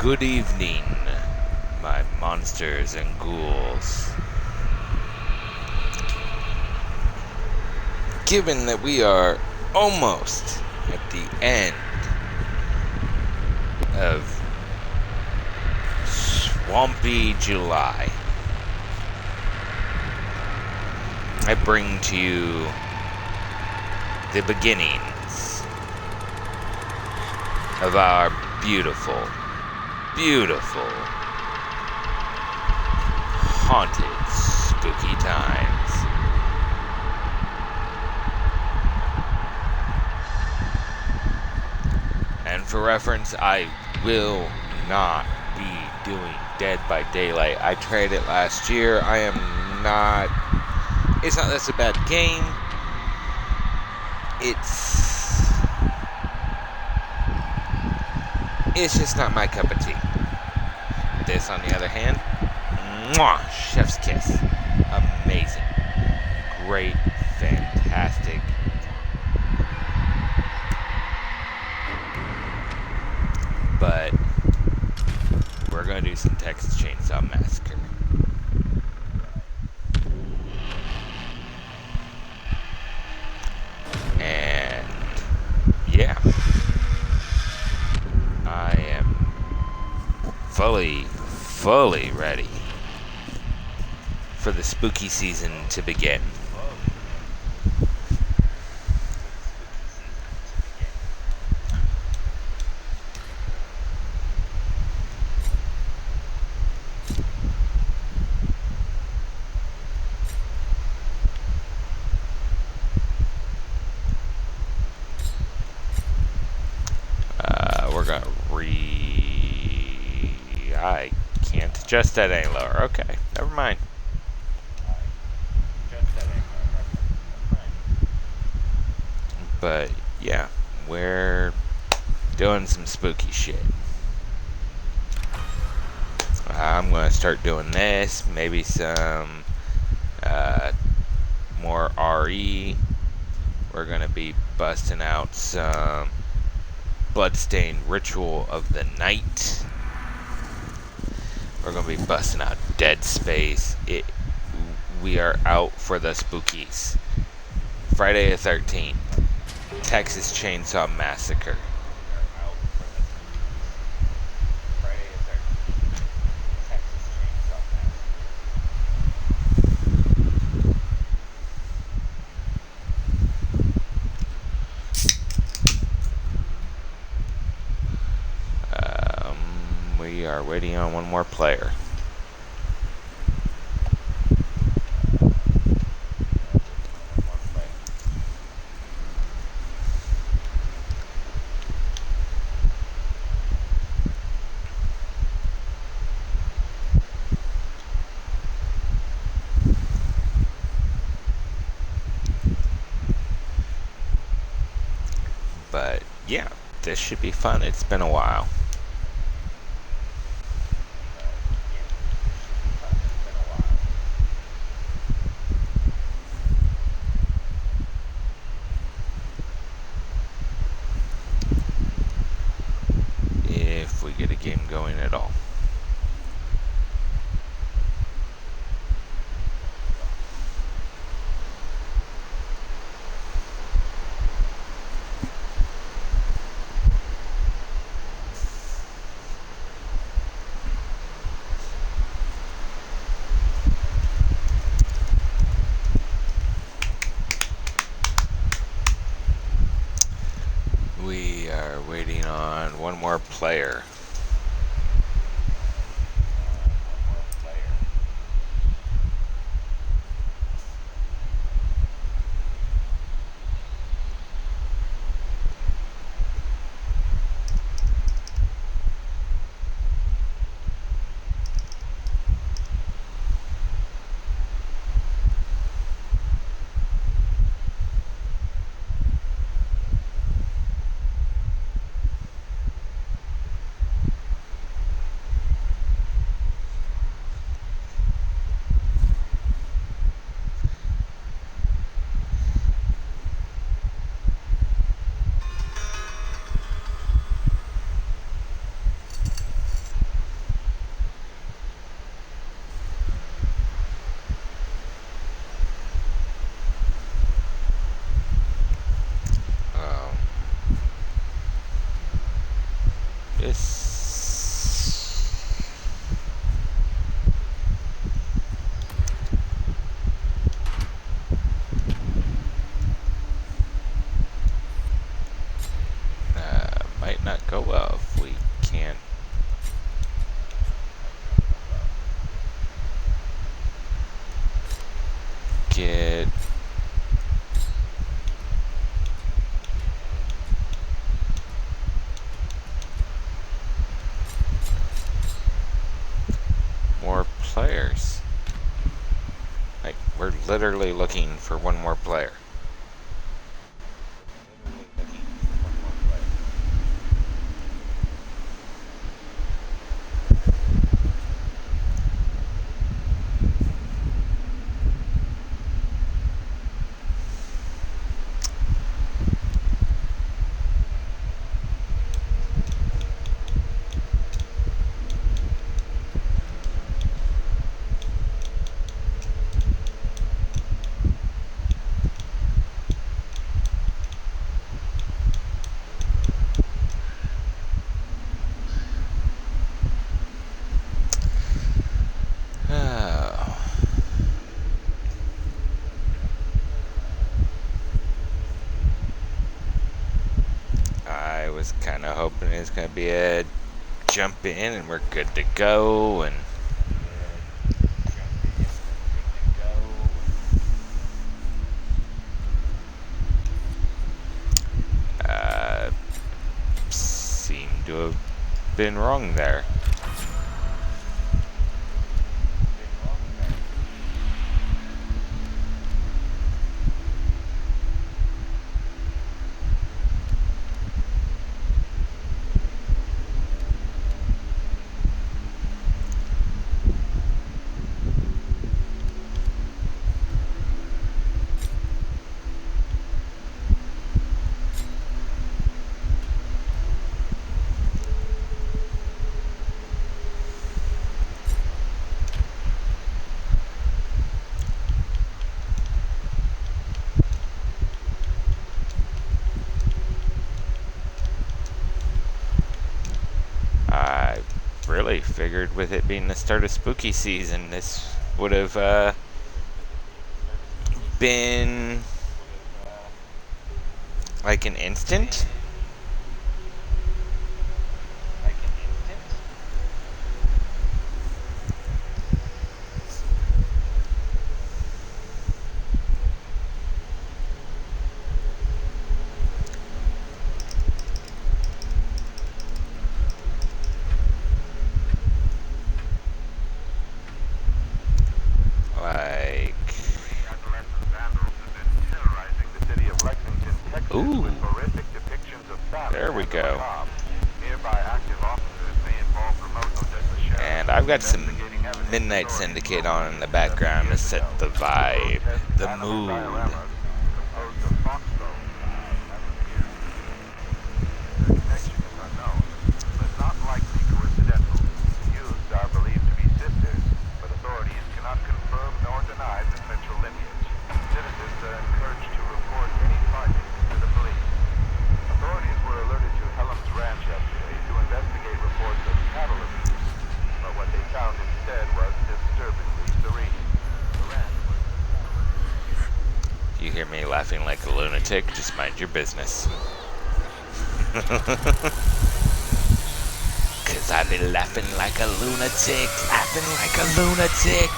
Good evening, my monsters and ghouls. Given that we are almost at the end of Swampy July, I bring to you the beginnings of our beautiful, haunted, spooky times. And for reference, I will not be doing Dead by Daylight. I tried it last year. It's not that's a bad game. It's just not my cup of tea. This, on the other hand, mwah, chef's kiss. Amazing. Great. Fantastic. But we're going to do some Texas Chainsaw Massacre. And yeah, I am fully ready for the spooky season to begin. I can't adjust that any lower. Okay, never mind. But yeah, we're doing some spooky shit. I'm gonna start doing this. Maybe some more RE. We're gonna be busting out some Bloodstained Ritual of the Night. We're going to be busting out Dead Space. We are out for the spookies. Friday the 13th. Texas Chainsaw Massacre. We are waiting on one more player. But yeah, this should be fun. It's been a while. If we get a game going at all. We are waiting on one more player. this. Might not go well if we can't get more players. Like, we're literally looking for one more player. I was kind of hoping it was going to be a jump in and we're good to go. And seem to have been wrong there. I really figured with it being the start of spooky season, this would have been like an instant. Like, ooh, there we go. And I've got some Midnight Syndicate on in the background to set the vibe, the mood. You hear me laughing like a lunatic, just mind your business. Cause I be laughing like a lunatic, laughing like a lunatic.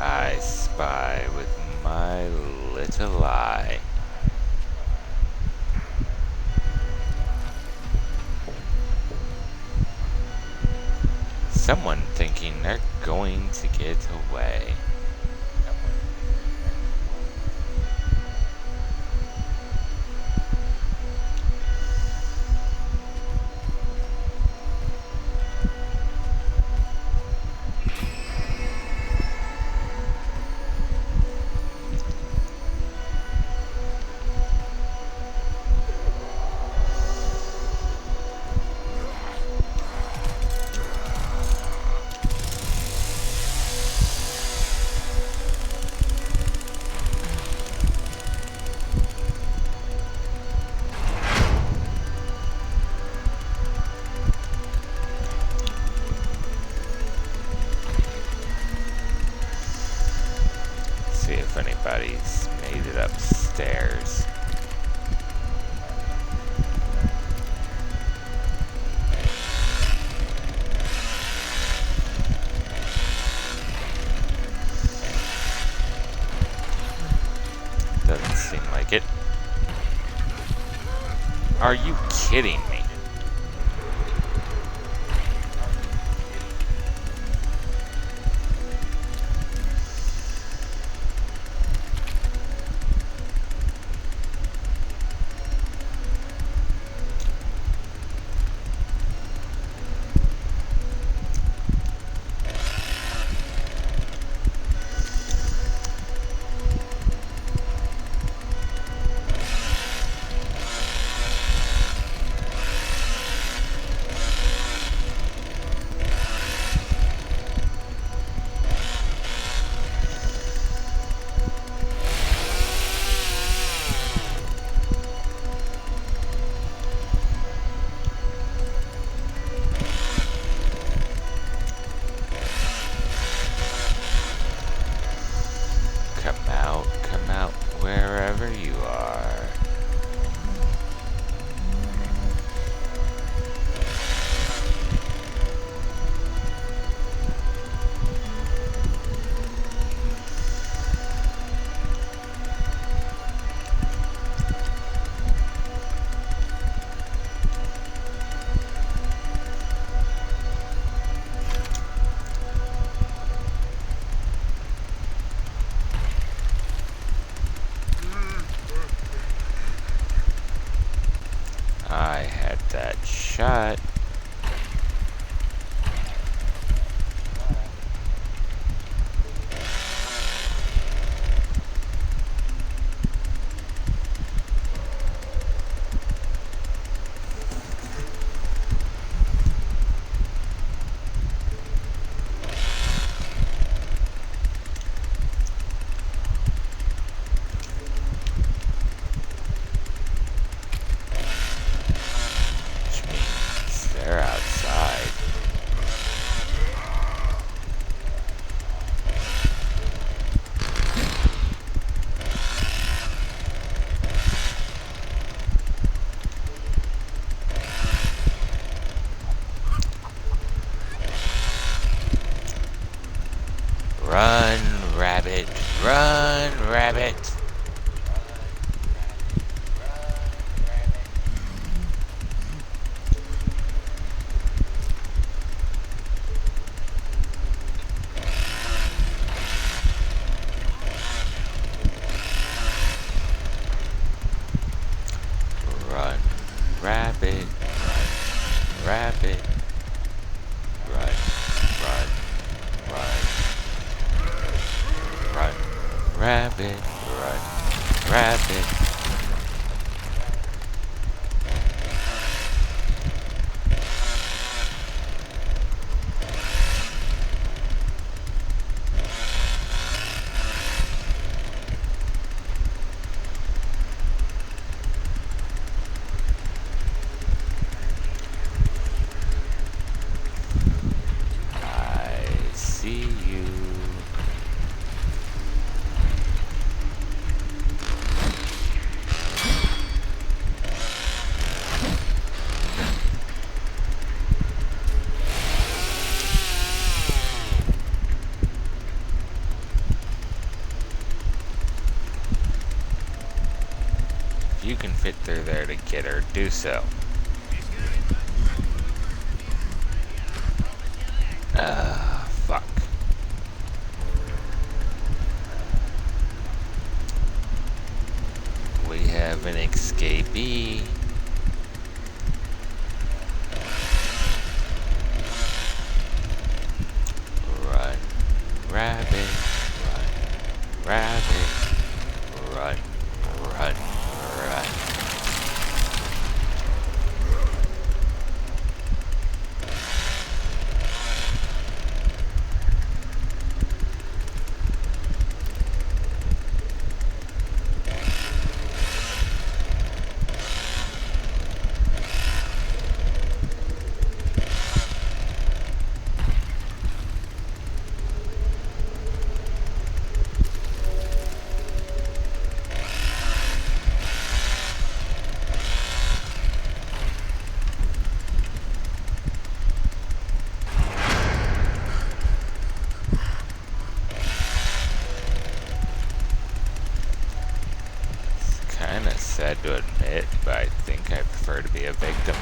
I spy with my little eye. Someone thinking they're going to get away. if anybody's made it upstairs. Doesn't seem like it. Are you kidding me? Come out, wherever you are. I had that shot. They're outside. Run, rabbit. Run, rabbit. Run, rabbit, run, rabbit, run, run, run, run, rabbit, run, rabbit. I see you. If you can fit through there to get her, do so. Fuck. We have an escapee. Run, rabbit, run, rabbit, run, run, run. sad to admit, but I think I prefer to be a victim.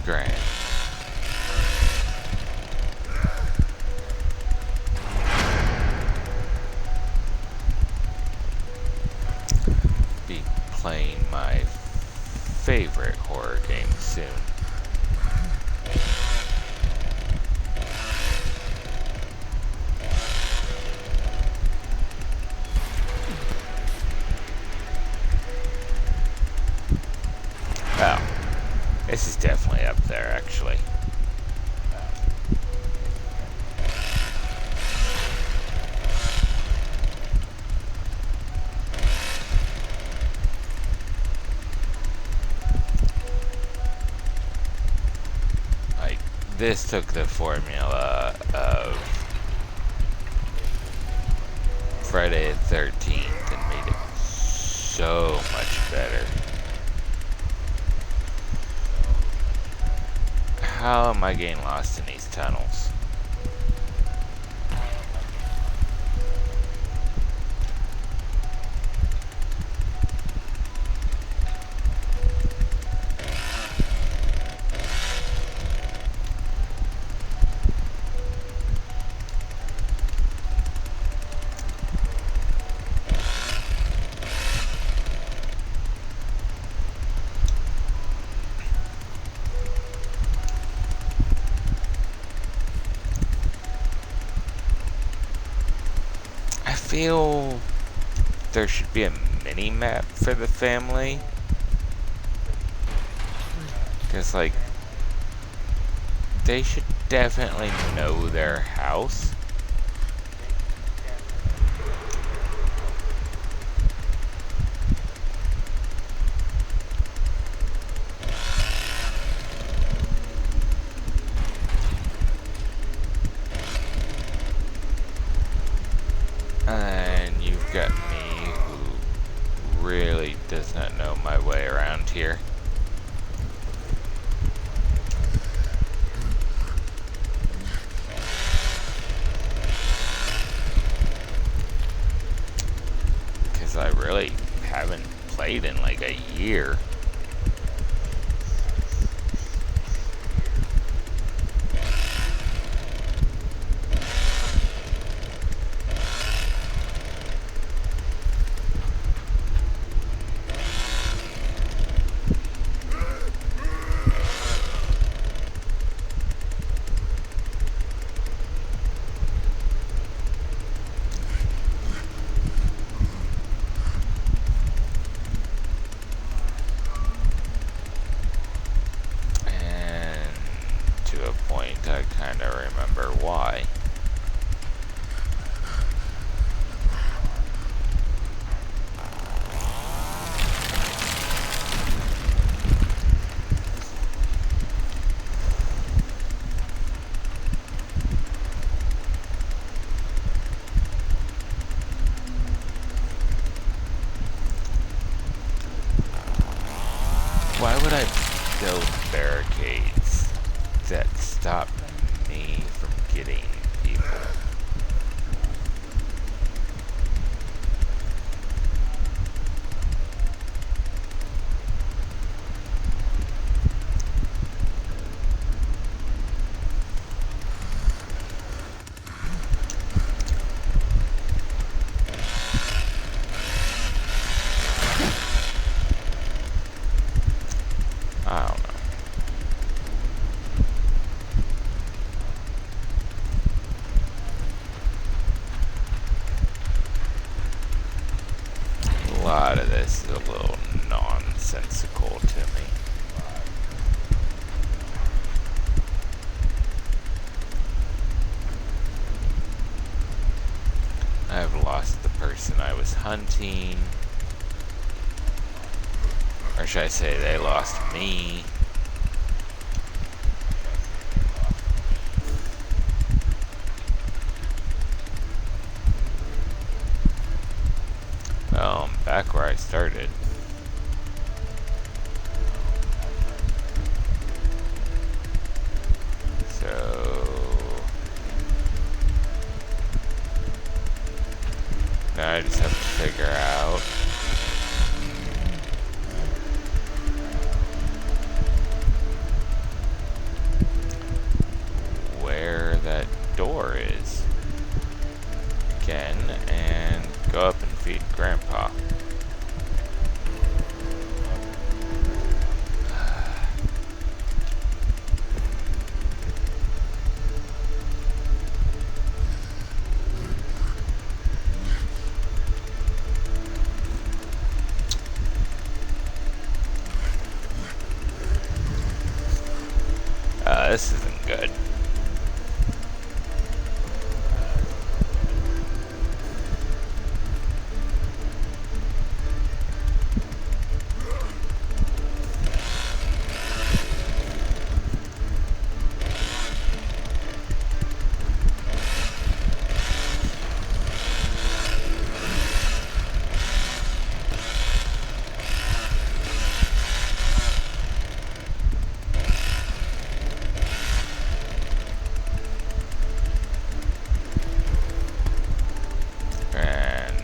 Grand. Be playing my favorite horror game soon. Well, this is definitely up there, actually. Like, this took the formula of Friday the 13th and made it so much better. How am I getting lost in these tunnels? I feel there should be a mini map for the family, because like they should definitely know their house. And you've got me, who really does not know my way around here. Because I really haven't played in like a year. I kind of remember why. Why would I build barricades that stop me from getting people? I don't know. A lot of this is a little nonsensical to me. I've lost the person I was hunting. Or should I say they lost me? started. So now I just have to figure out where that door is again and go up and feed Grandpa. This isn't good.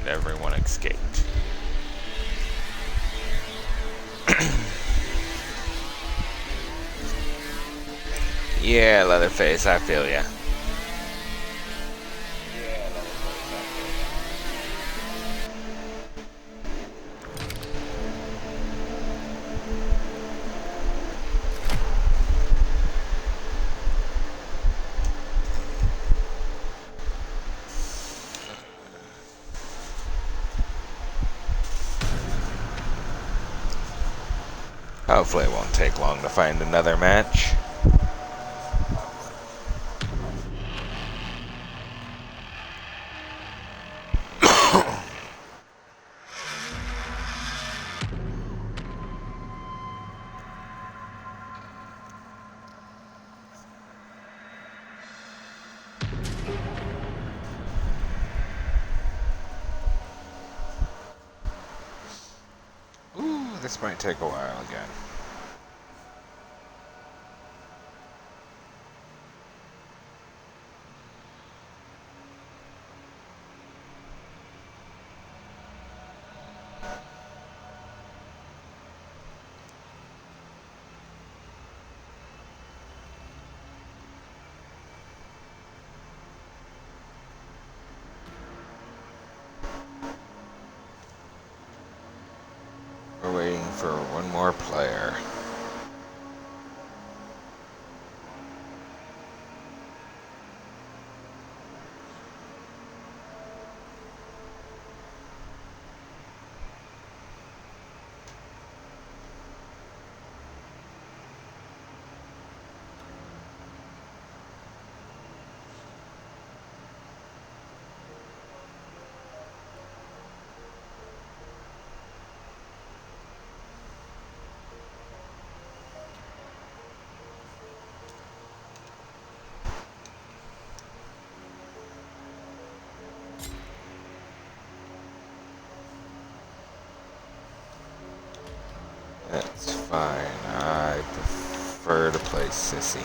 Everyone escaped. Yeah, Leatherface, I feel ya. Hopefully it won't take long to find another match. Ooh, this might take a while again. We're waiting for one more player. That's fine. I prefer to play Sissy.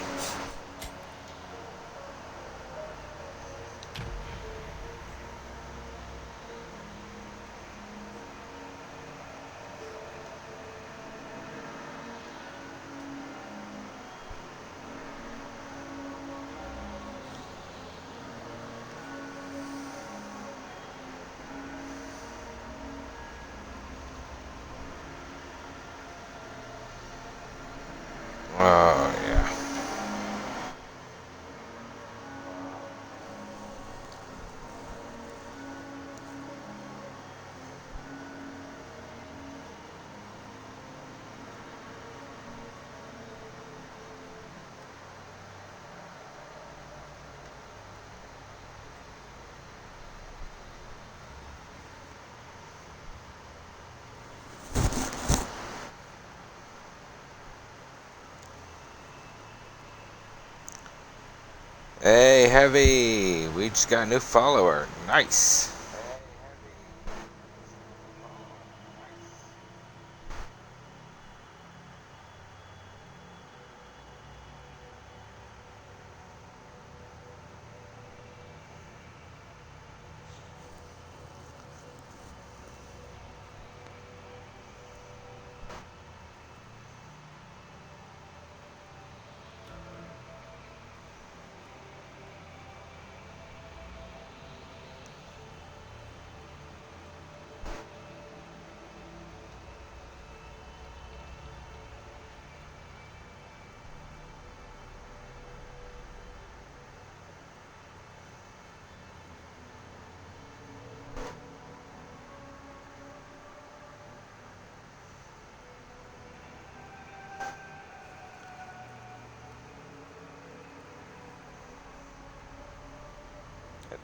Oh, yeah. Hey, Heavy! We just got a new follower. Nice.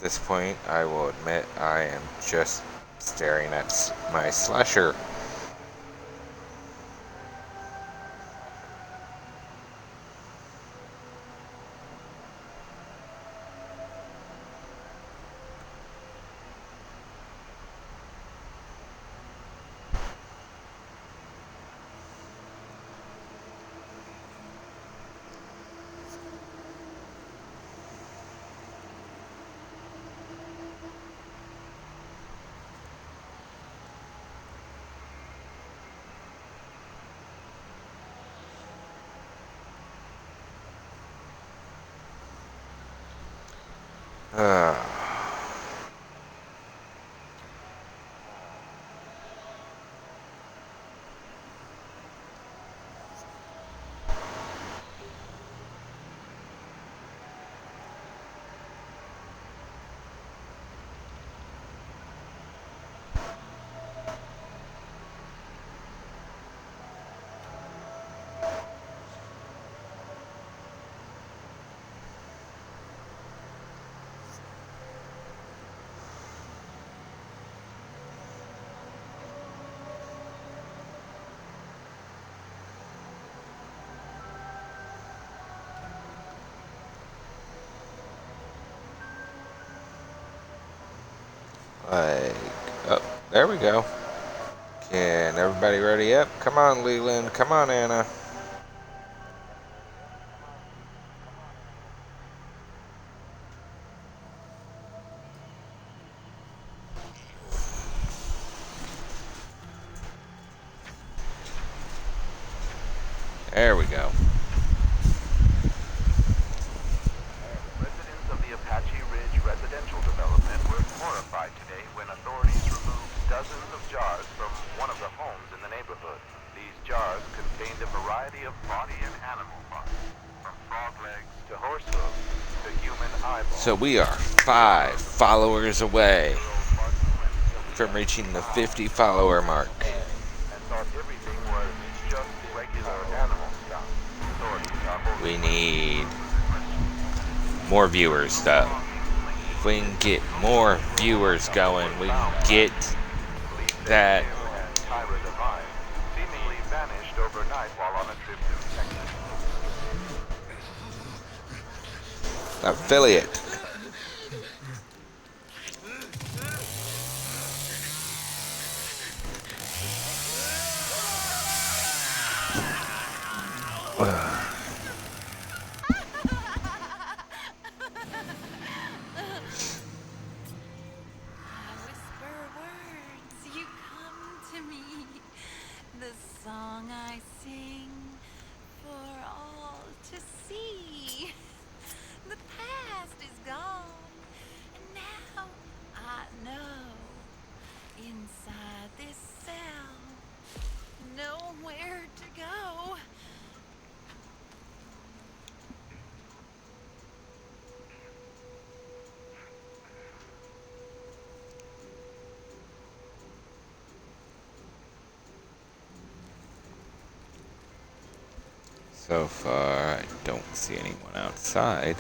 this point, I will admit I am just staring at my slasher. Uh, like, oh, there we go. Can everybody ready up? Come on, Leland. Come on, Anna. There we go. Residents of the Apache Ridge residential development were horrified today when authorities removed dozens of jars from one of the homes in the neighborhood. These jars contained a variety of body and animal parts, from frog legs to horse hooves to human eyeballs. So we are 5 followers away from reaching the 50 follower mark. And thought everything was just regular animal stuff. We need more viewers, though. If we can get more viewers going, we can get that. Seemingly vanished overnight while on a trip to Texas. Affiliate. Whisper words, you come to me. The song I sing for all to see. The past is gone, and now I know. Inside this cell, nowhere to go. So far, I don't see anyone outside.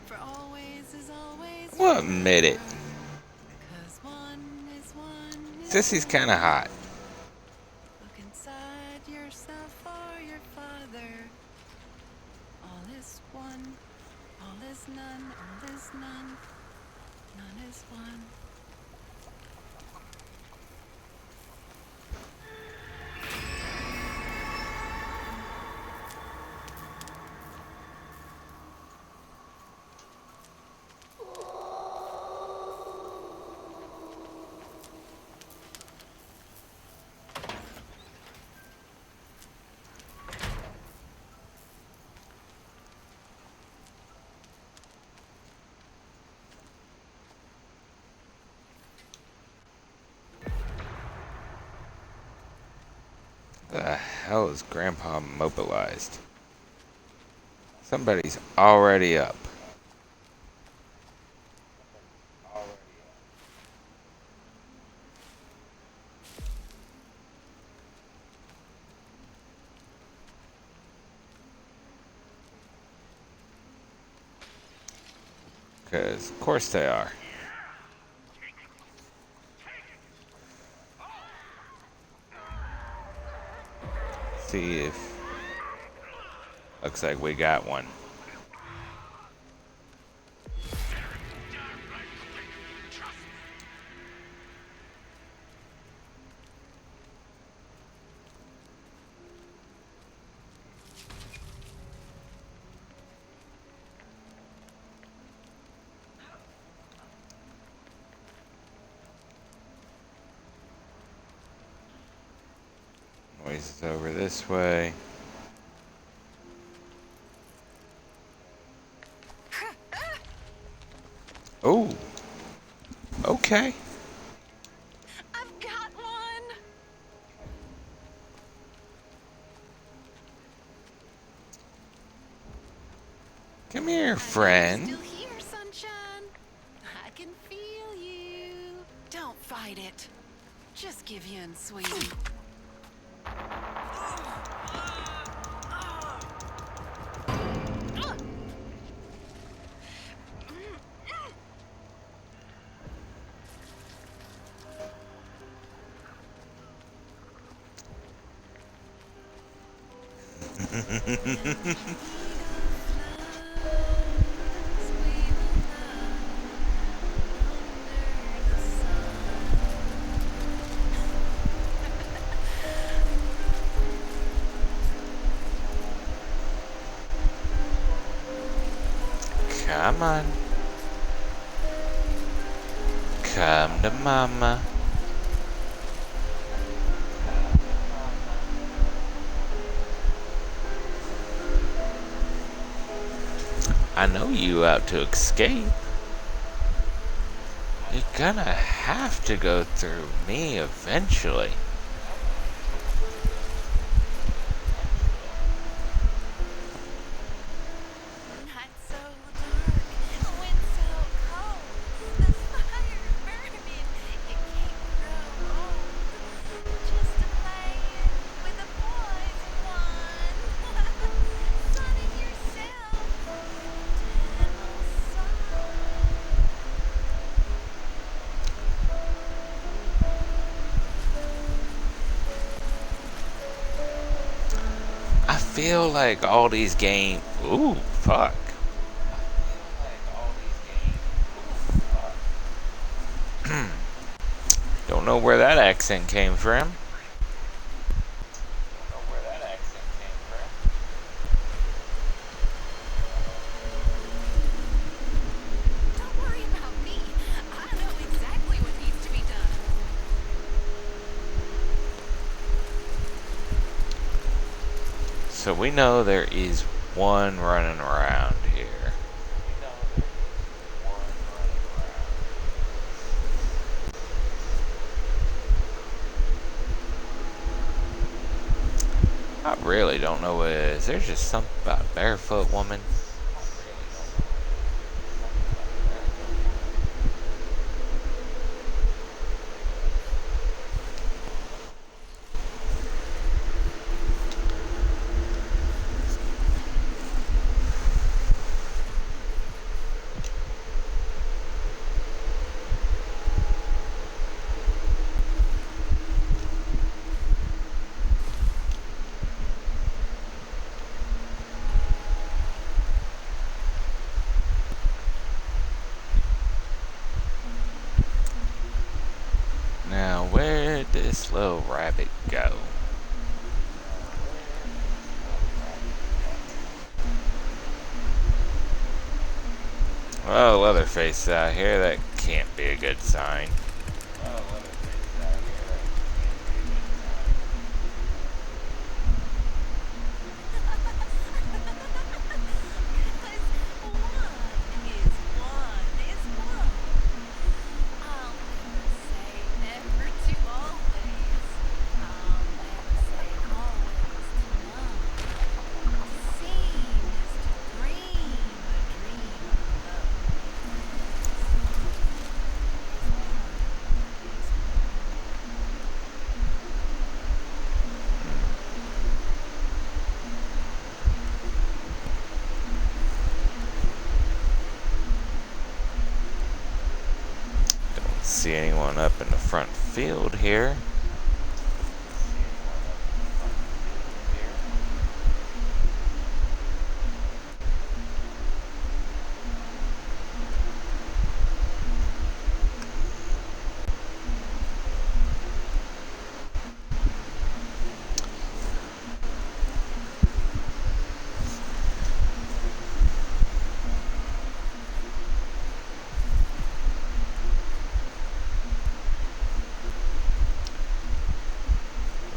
For always is always. Well, admit it. 'Cause one is one. Sissy's kind of hot. Look inside yourself for your father. All is one, all is none, all is none, none is one. The hell is Grandpa mobilized? Somebody's already up. Because, of course they are. See if... Looks like we got one. Noises over this way. Oh. Okay. I've got one. Come here, You're friend. still here, sunshine. I can feel you. Don't fight it. Just give in, sweetie. Come on. Come to mama. I know you out to escape. You're gonna have to go through me eventually. Night so dark, wind so cold, the fire burning, you can't grow old. Just a playing with the boys and one. Sunning yourself, little sun. I feel like all these games. Ooh, fuck. Don't know where that accent came from. Don't worry about me. I know exactly what needs to be done. So we know there is one running around here. I really don't know what it is. There's just something about a barefoot woman. Now, where'd this little rabbit go? Oh, Leatherface out here. That can't be a good sign. See anyone up in the front field here?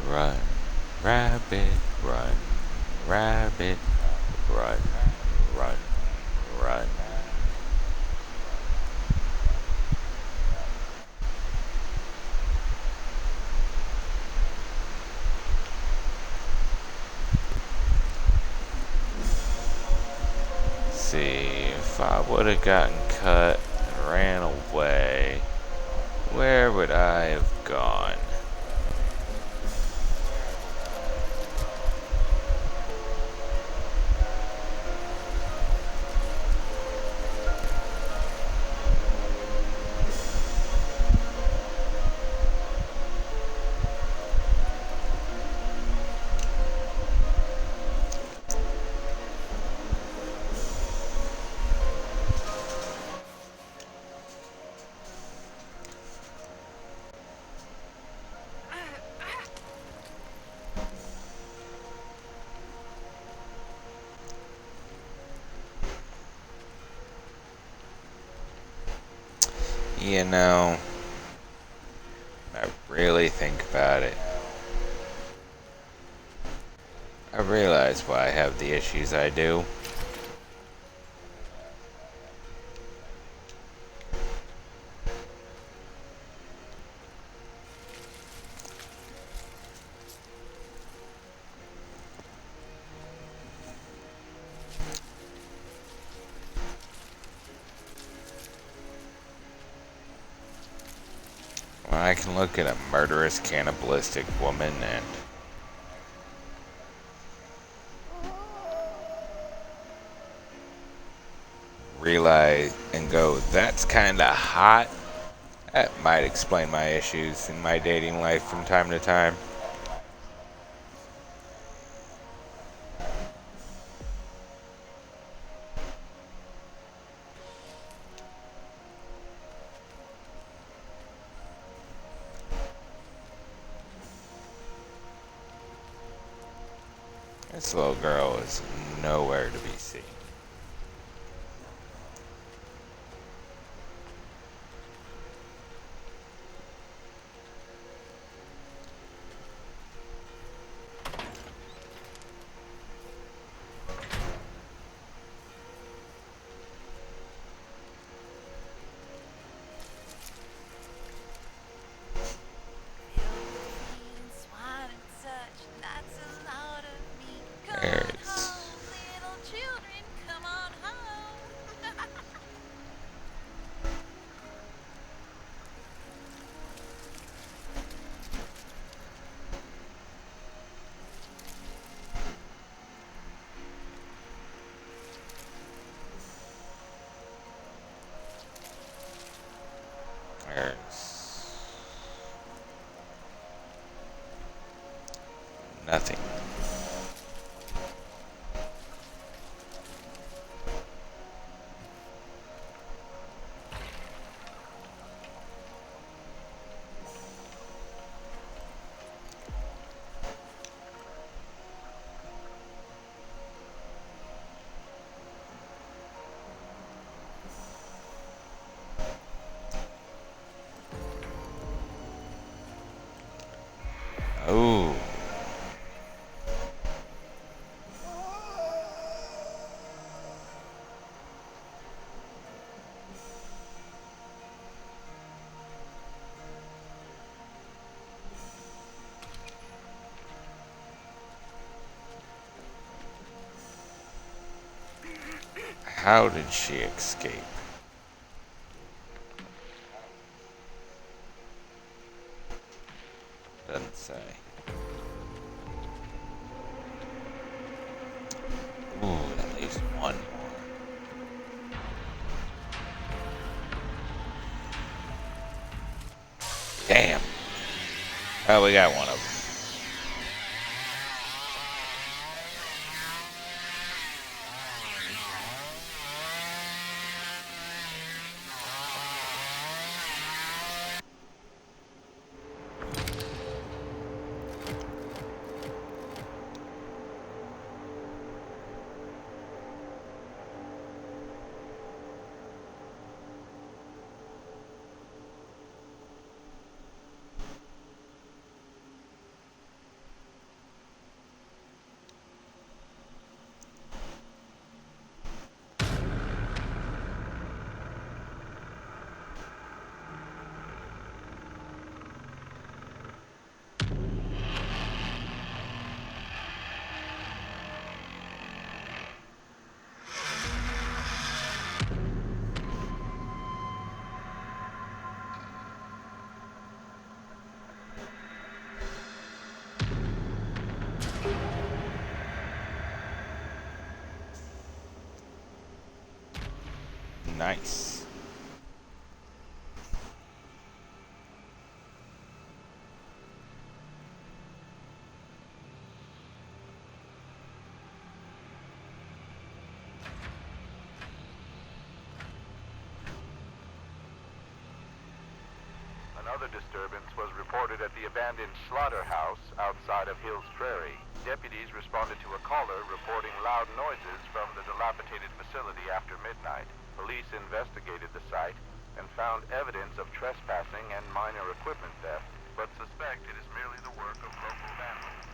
Run, rabbit, run, rabbit, run, run, run. See, if I would have gotten cut and ran away, where would I have gone? You know, I really think about it. I realize why I have the issues I do. When I can look at a murderous, cannibalistic woman and realize and go, that's kinda hot. That might explain my issues in my dating life from time to time. This little girl is nowhere to be seen. There's there's nothing. Oh. How did she escape? Doesn't say. Ooh, at least one more. Damn. Oh, we got one of them. Nice. Another disturbance was reported at the abandoned slaughterhouse outside of Hills Prairie. Deputies responded to a caller reporting loud noises from the dilapidated facility after midnight. Police investigated the site and found evidence of trespassing and minor equipment theft, but suspect it is merely the work of local vandals.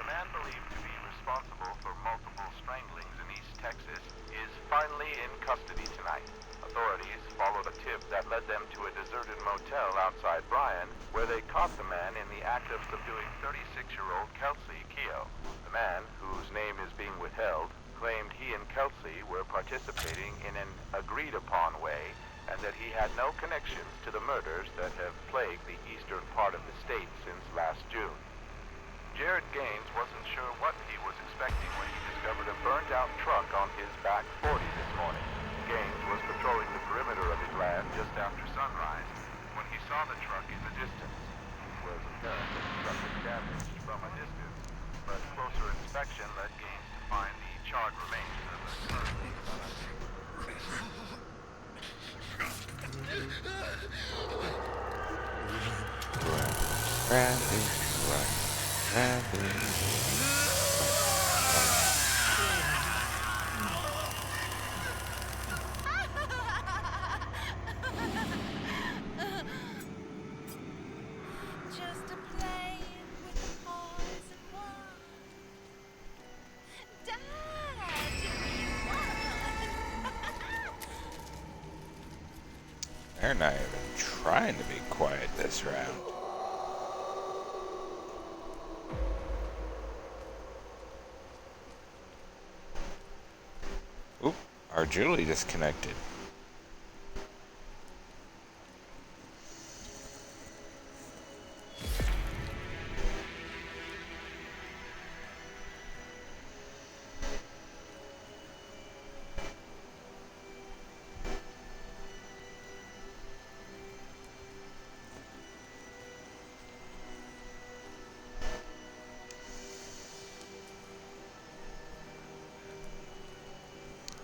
The man believed to be responsible for multiple stranglings in East Texas is finally in custody tonight. Authorities followed a tip that led them to a deserted motel outside Bryan, where they caught the man in the act of subduing 36-year-old Kelsey Keogh. The man, whose name is being withheld, claimed he and Kelsey were participating in an agreed-upon way and that he had no connections to the murders that have plagued the eastern part of the state since last June. Jared Gaines wasn't sure what he was expecting when he discovered a burnt-out truck on his back 40 this morning. Gaines was patrolling the perimeter of his land just after sunrise when he saw the truck in the distance. It was apparent that the truck was damaged from a distance, but closer inspection led Gaines to find the charred remains of a currently Just a playing with the poison wand. Dad, you won. They're not even trying to be quiet this round. Oop, our Julie disconnected.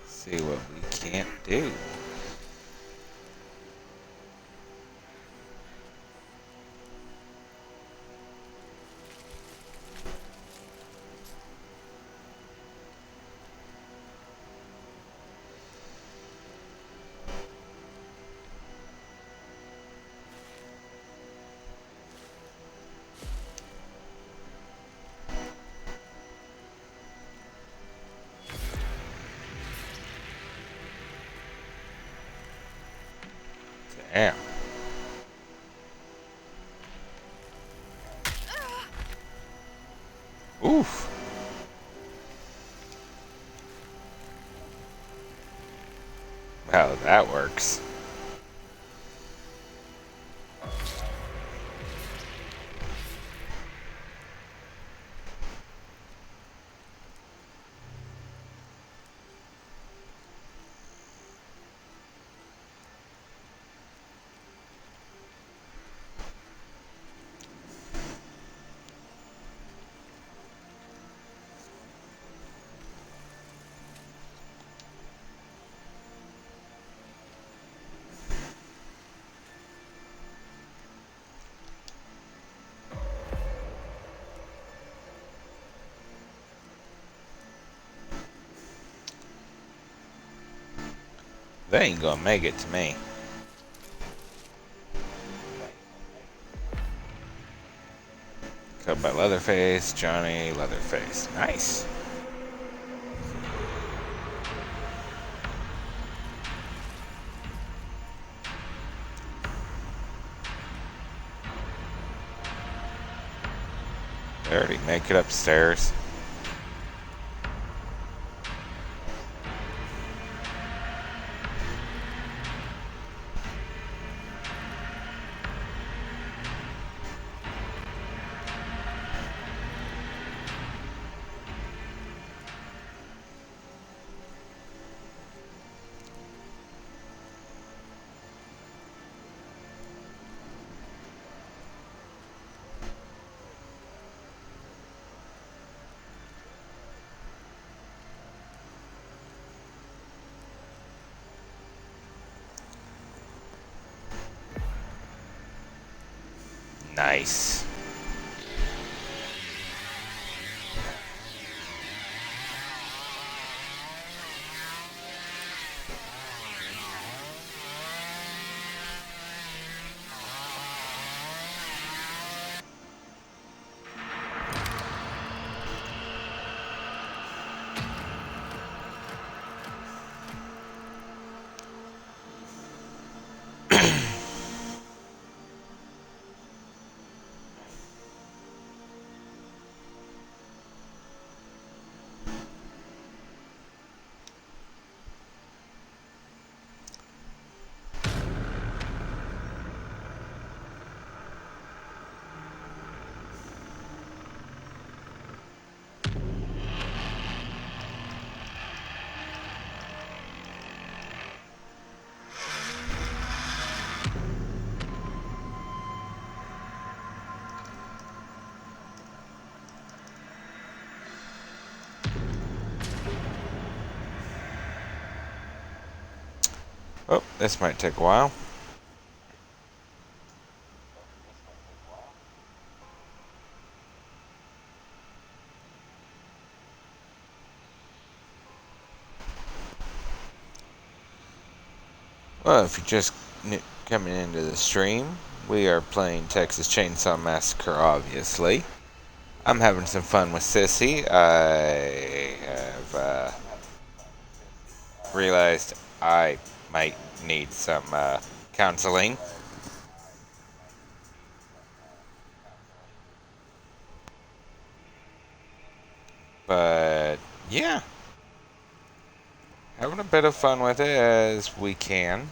See what we can't do. Damn. Oof. How that works. They ain't gonna make it to me. Killed by Leatherface, Johnny Leatherface. Nice. They already make it upstairs. Nice. Oh, this might take a while. Well, if you're just coming into the stream, we are playing Texas Chainsaw Massacre, obviously. I'm having some fun with Sissy. I have realized I might need some counseling. But yeah, having a bit of fun with it as we can.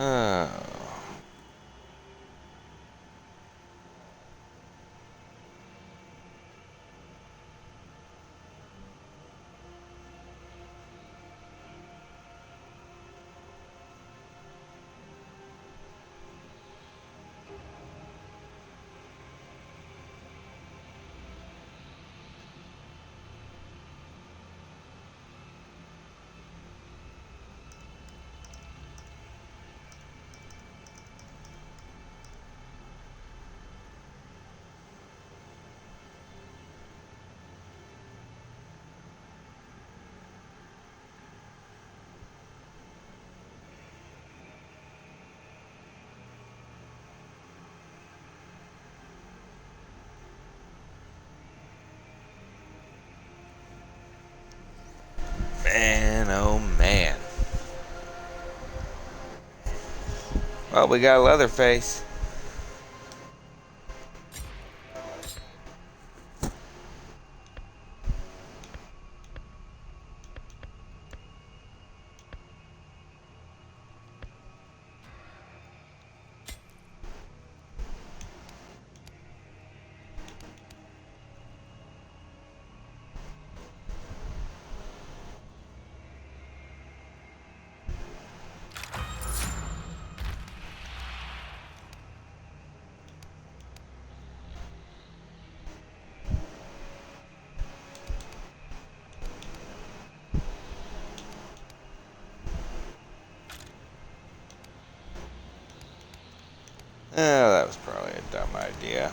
Oh. Man, oh man. Well, we got Leatherface. Oh, that was probably a dumb idea.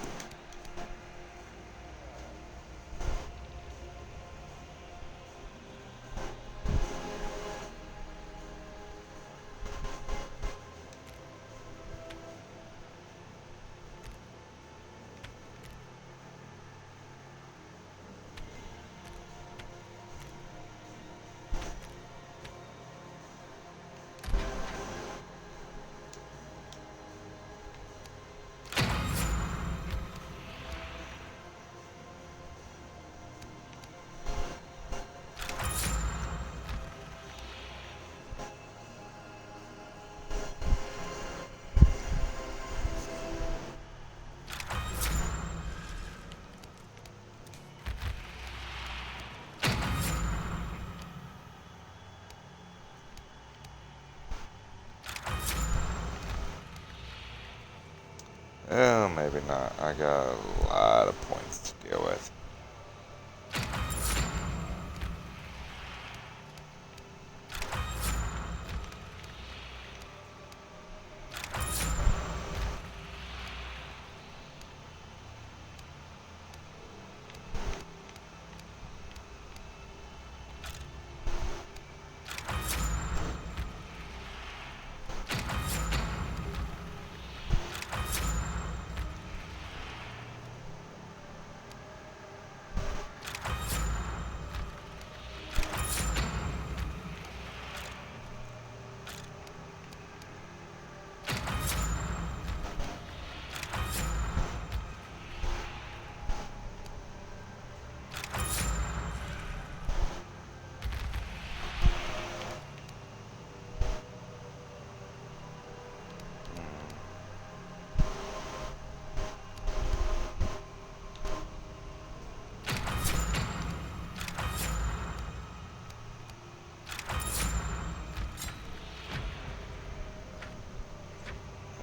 Oh, maybe not. I got a lot of points to deal with.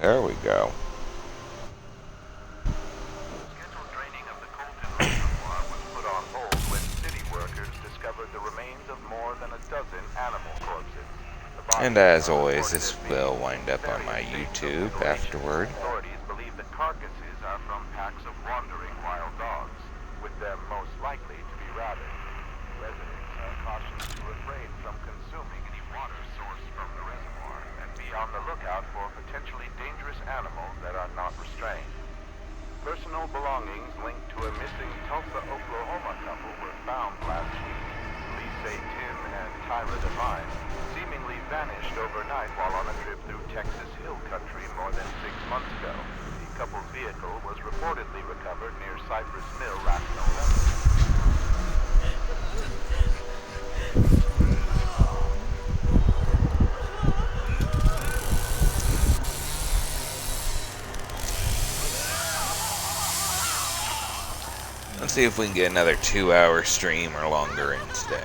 There we go. Scheduled draining of the Colton reservoir was put on hold when city workers discovered the remains of more than a dozen animal corpses. The And bodies as are always, reported this as will being wind up on my various states of YouTube mutilation. afterward. Authorities believe the carcasses are from packs of wandering wild dogs, with them most likely to be rabid. Residents are cautioned to refrain from consuming any water sourced from the reservoir and be on the lookout for potentially dangerous animals that are not restrained. Personal belongings linked to a missing Tulsa, Oklahoma couple were found last week. Police say Tim and Tyra Devine seemingly vanished overnight while on a trip through Texas Hill Country more than 6 months ago. The couple's vehicle was reportedly recovered near Cypress Mill last November. Let's see if we can get another 2-hour stream or longer in today.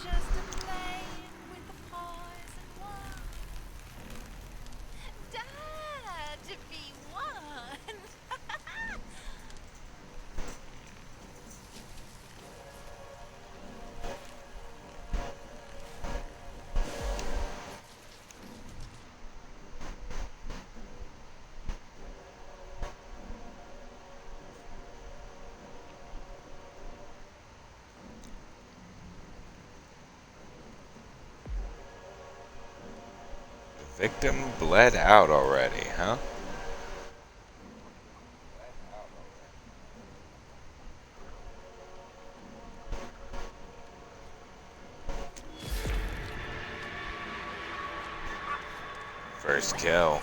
Just a playing with the poison wine. Dare to be one. The victim bled out already, huh? First kill.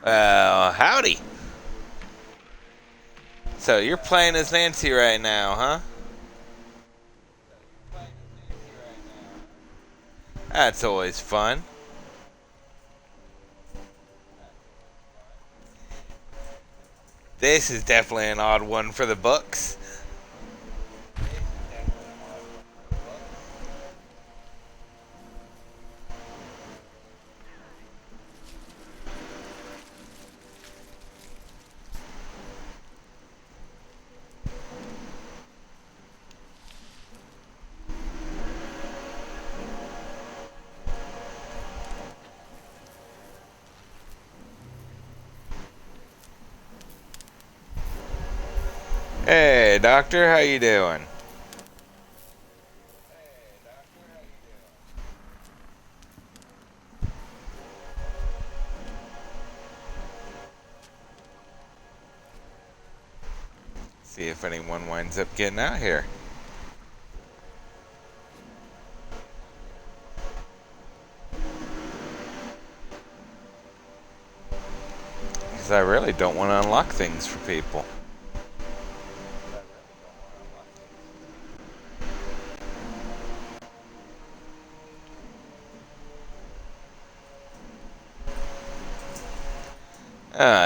Well, howdy. So you're playing as Nancy right now, huh? That's always fun. This is definitely an odd one for the books. Hey, doctor, how you doing? See if anyone winds up getting out here. Because I really don't want to unlock things for people.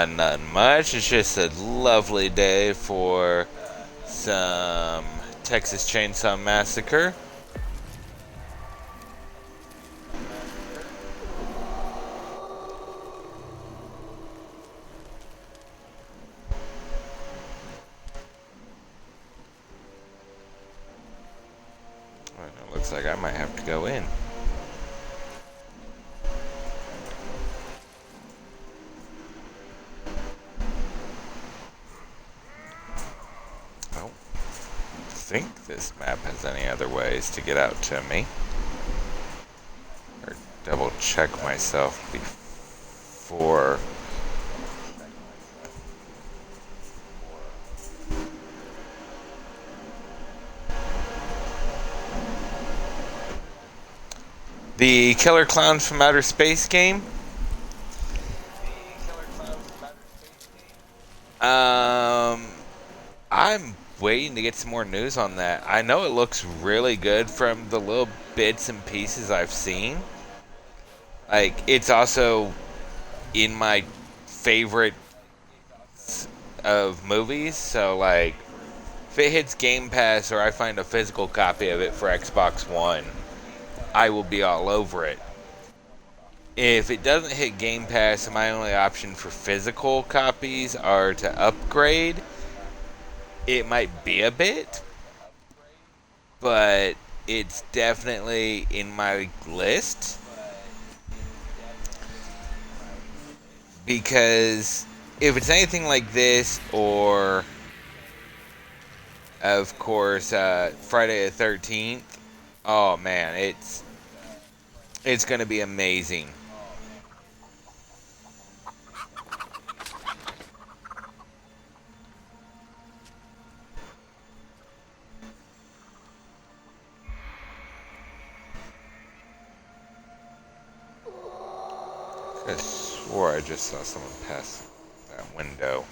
Nothing much. It's just a lovely day for some Texas Chainsaw Massacre. Well, it looks like I might have to go in. I don't think this map has any other ways to get out to me. Or double check myself before. The Killer Clowns from Outer Space game. I'm waiting to get some more news on that. I know it looks really good from the little bits and pieces I've seen. Like, it's also in my favorite of movies, so like, if it hits Game Pass or I find a physical copy of it for Xbox One, I will be all over it. If it doesn't hit Game Pass and my only option for physical copies are to upgrade, it might be a bit, but it's definitely in my list because if it's anything like this or of course Friday the 13th, oh man, it's gonna be amazing. I swore I just saw someone pass that window.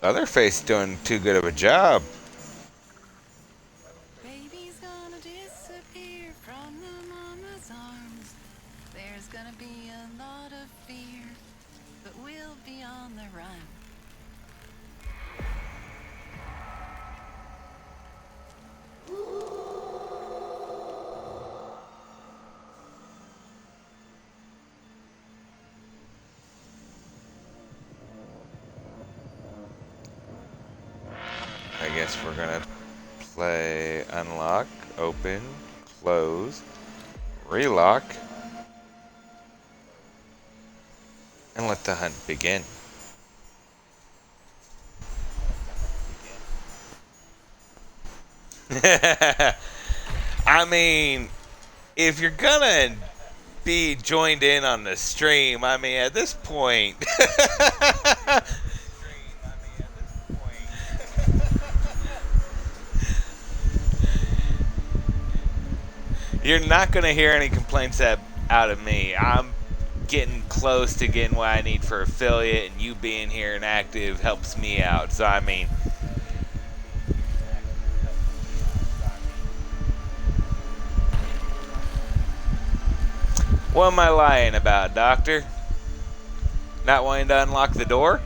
Leatherface doing too good of a job. Baby's gonna disappear from the mama's arms. There's gonna be a lot of fear, but we'll be on the run. I guess we're gonna play unlock, open, close, relock, and let the hunt begin. I mean, if you're gonna be joined in on the stream, I mean, at this point, you're not gonna hear any complaints out of me. I'm getting close to getting what I need for affiliate, and you being here and active helps me out. So I mean, what am I lying about, Doctor? Not wanting to unlock the door?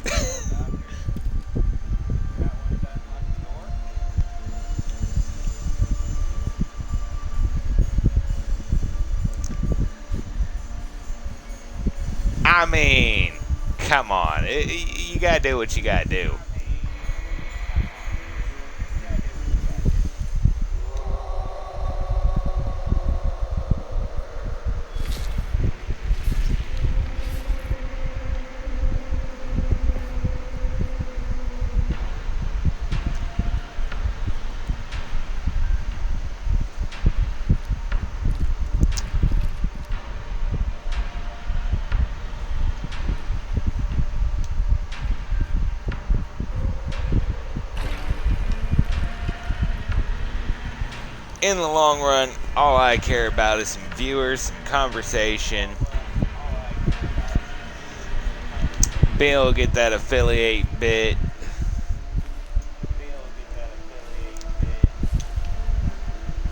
I mean, come on. You gotta do what you gotta do. In the long run, all I care about is some viewers, some conversation, being able to get that affiliate bit,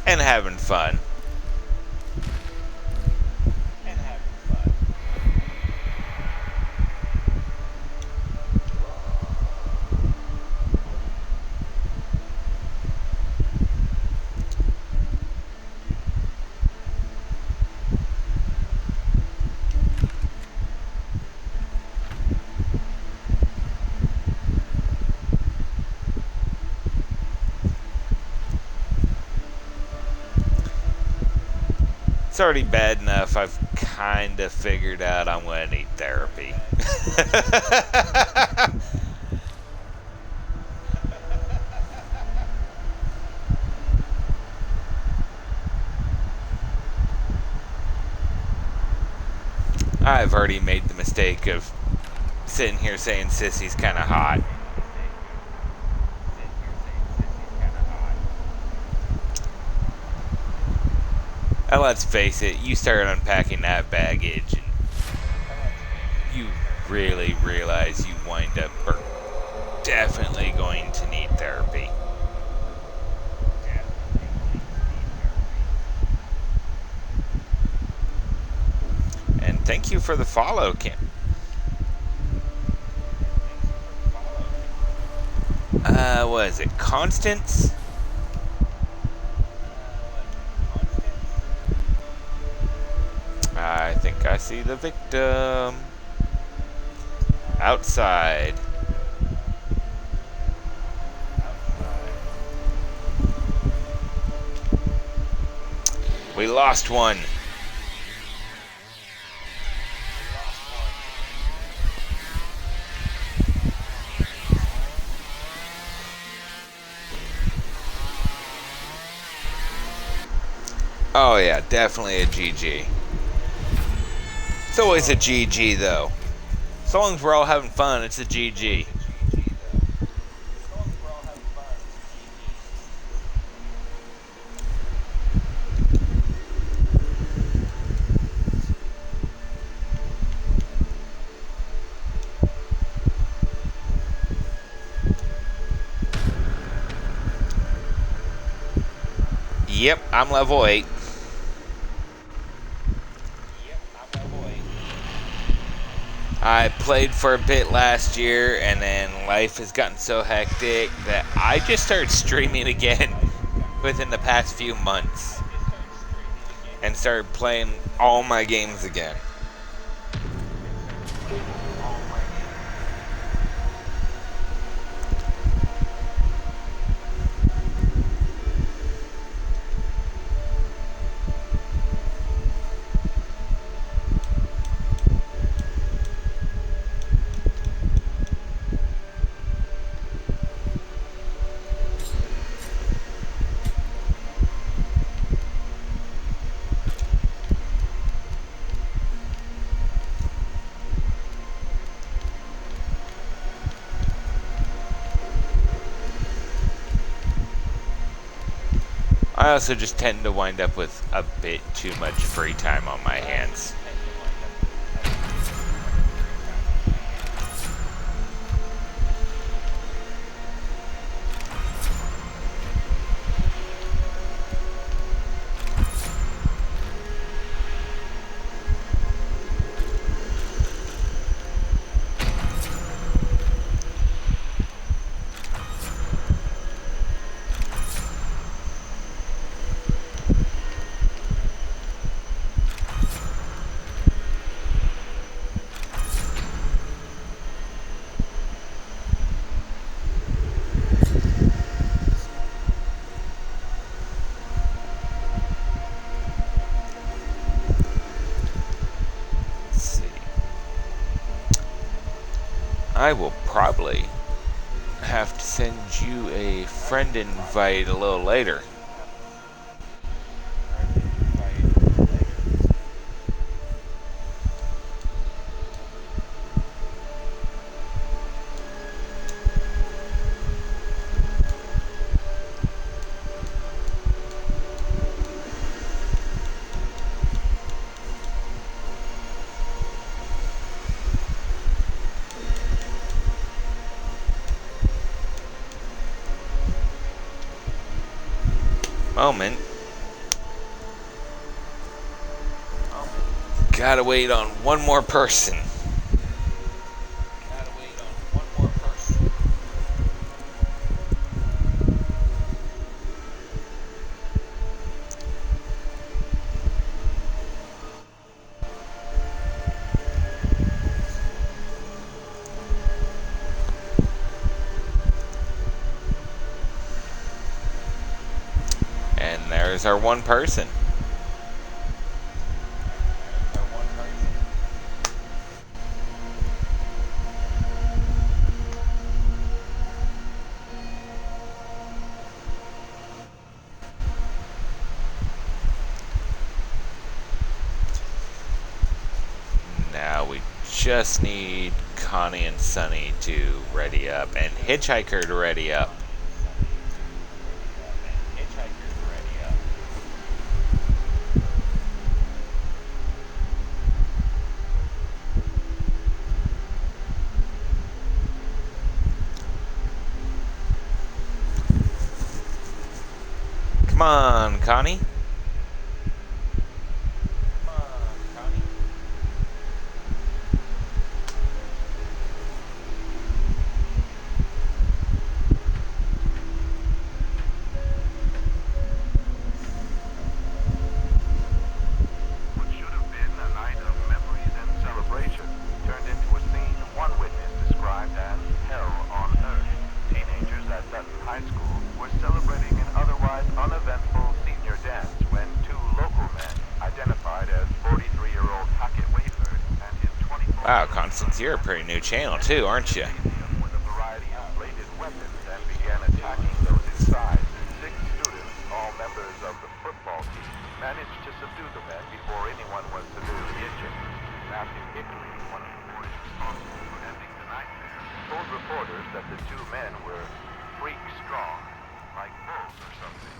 and having fun. It's already bad enough I've kind of figured out I'm going to need therapy. I've already made the mistake of sitting here saying Sissy's kind of hot. And let's face it, you start unpacking that baggage and you really realize you wind up definitely going to need therapy. And thank you for the follow, Kim. What is it? Constance? I think I see the victim. Outside. We lost one. Oh yeah, definitely a GG. It's always a GG though. As long as we're all having fun, it's a GG. Yep, I'm level 8. I played for a bit last year, and then life has gotten so hectic that I just started streaming again within the past few months. And started playing all my games again. I also just tend to wind up with a bit too much free time on my hands. I will probably have to send you a friend invite a little later. Moment. Gotta wait on one more person. And there's our one person. Now we just need Connie and Sunny to ready up and Hitchhiker to ready up. Come on, Connie. What should have been a night of memories and celebration turned into a scene one witness described as hell on earth. Teenagers at Dutton High School were celebrating an otherwise uneventful senior dance when two local men, identified as 43-year-old Hackett Wayford and his 24-year-old Wow, Constance, you're a pretty new channel too, aren't you? with a variety of bladed weapons and began attacking those inside. 6 students, all members of the football team, managed to subdue the men before anyone was severely injured. Matthew Hickory, one of the boys responsible for ending the nightmare, told reporters that the 2 men were freak strong, like bulls or something.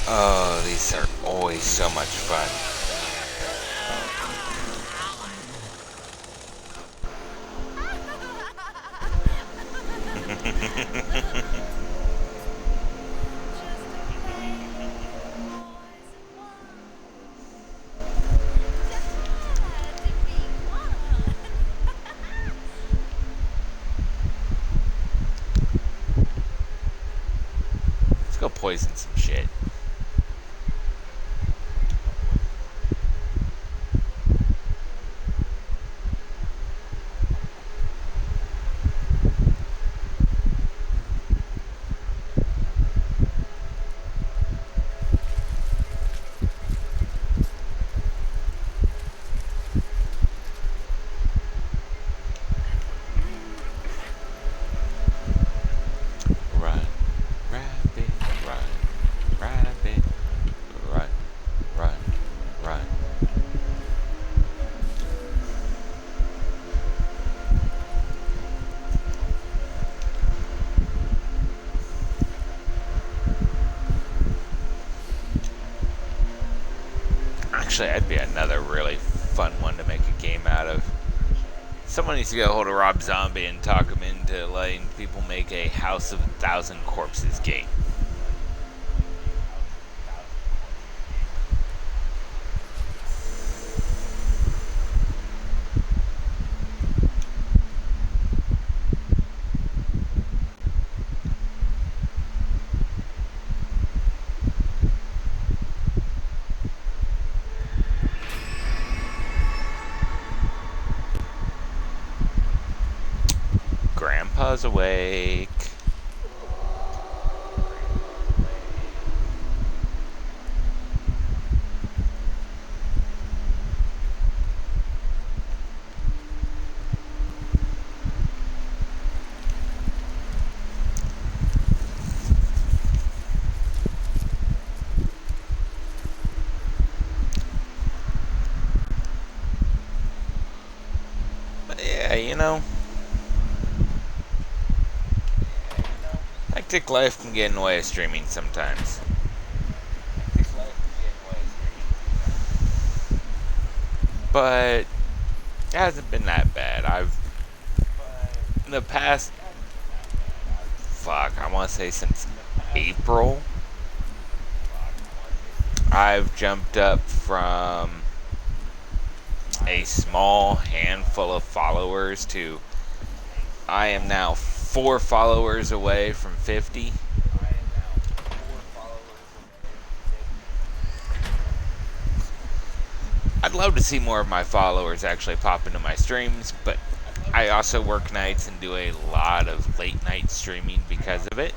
Oh, these are always so much fun. Let's go poison some shit. Run, rabbit, run, rabbit. Actually, that'd be another really fun one to make a game out of. Someone needs to get a hold of Rob Zombie and talk him into letting people make a House of 1,000 Corpses game. Grandpa's awake. But yeah, hectic life can get in the way of streaming sometimes. But it hasn't been that bad. In the past, I want to say since April, I've jumped up from a small handful of followers to I am now 4 followers away from 50. I'd love to see more of my followers actually pop into my streams, but I also work nights and do a lot of late night streaming because of it.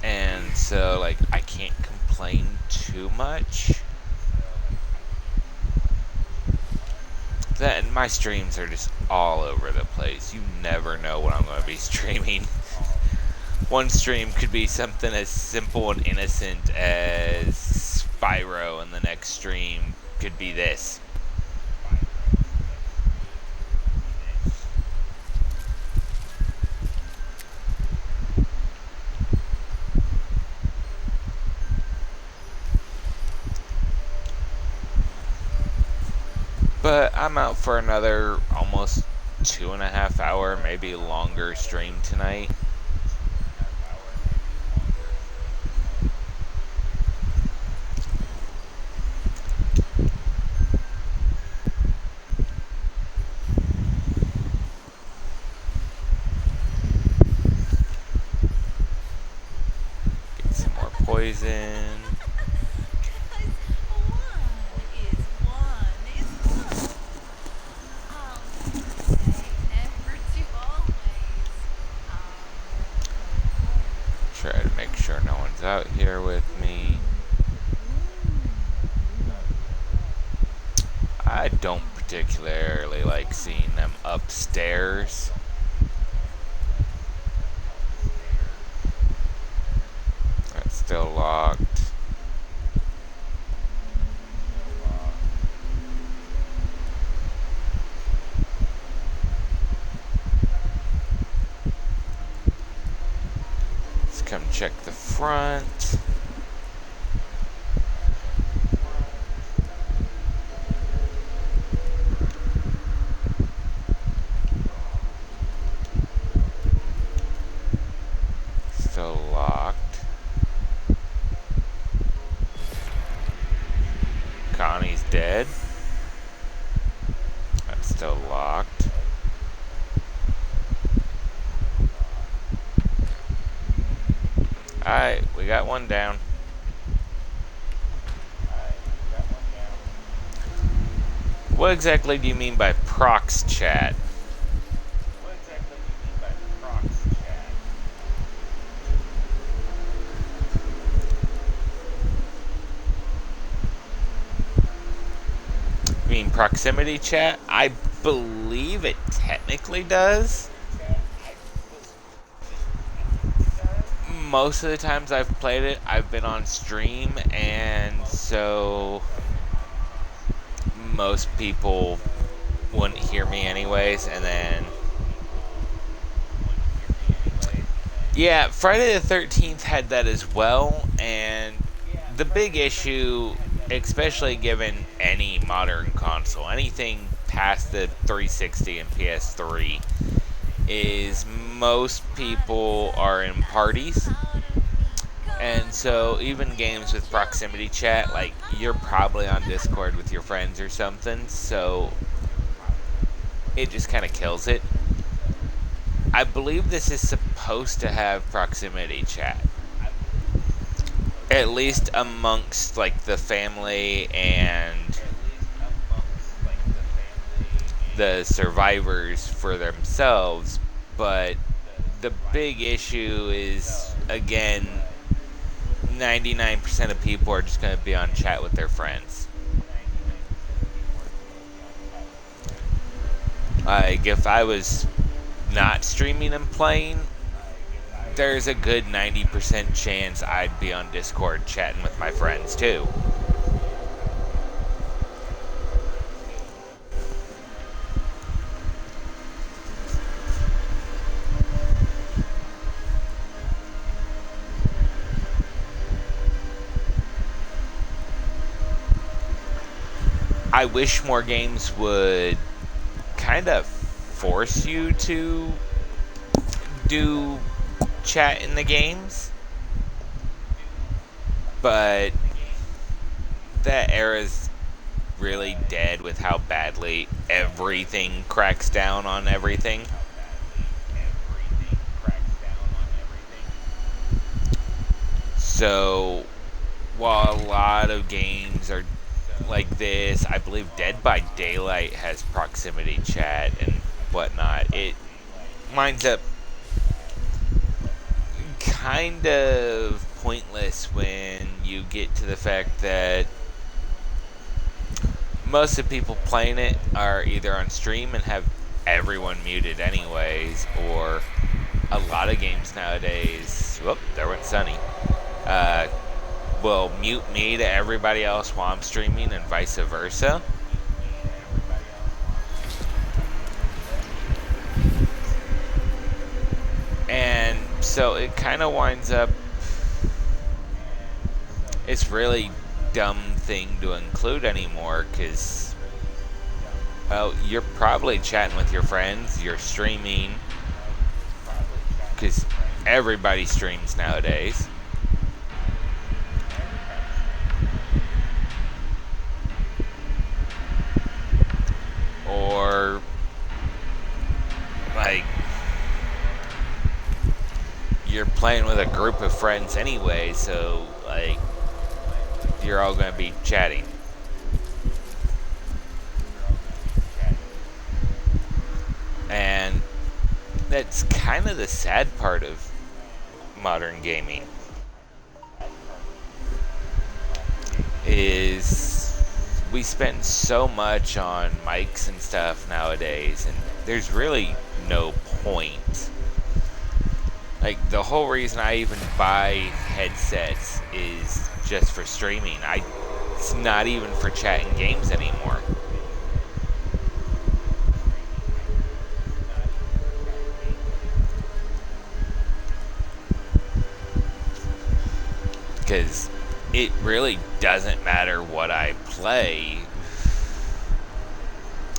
And so, I can't complain too much. And my streams are just all over the place. You never know what I'm going to be streaming. One stream could be something as simple and innocent as Spyro, and the next stream could be this. But I'm out for another almost 2.5 hour, maybe longer stream tonight. Get some more poison. Try to make sure no one's out here with me. I don't particularly like seeing them upstairs. That's still locked. Let's come check the front. Still locked. Connie's dead. That's still locked. Alright, we got one down. What exactly do you mean by prox chat? You mean proximity chat? I believe it technically does. Most of the times I've played it, I've been on stream, and so most people wouldn't hear me anyways, and then Yeah, Friday the 13th had that as well, and the big issue, especially given any modern console, anything past the 360 and PS3, is most people are in parties. And so, even games with proximity chat, like you're probably on Discord with your friends or something, so it just kind of kills it. I believe this is supposed to have proximity chat, at least amongst like the family and the survivors for themselves. But the big issue is, again, 99% of people are just going to be on chat with their friends. Like, if I was not streaming and playing, there's a good 90% chance I'd be on Discord chatting with my friends too. I wish more games would kind of force you to do chat in the games, but that era's really dead with how badly everything cracks down on everything. So, while a lot of games are like this, I believe Dead by Daylight has proximity chat and whatnot. It winds up kind of pointless when you get to the fact that most of the people playing it are either on stream and have everyone muted anyways, or a lot of games nowadays, whoop, there went Sunny, will mute me to everybody else while I'm streaming and vice versa. And so it kind of winds up, it's really dumb thing to include anymore, because, well, you're probably chatting with your friends, you're streaming, because everybody streams nowadays. Or, like, you're playing with a group of friends anyway, so, like, you're all going to be chatting. And that's kind of the sad part of modern gaming, is we spend so much on mics and stuff nowadays, and there's really no point. Like, the whole reason I even buy headsets is just for streaming. It's not even for chatting games anymore. Because it really doesn't matter what I play,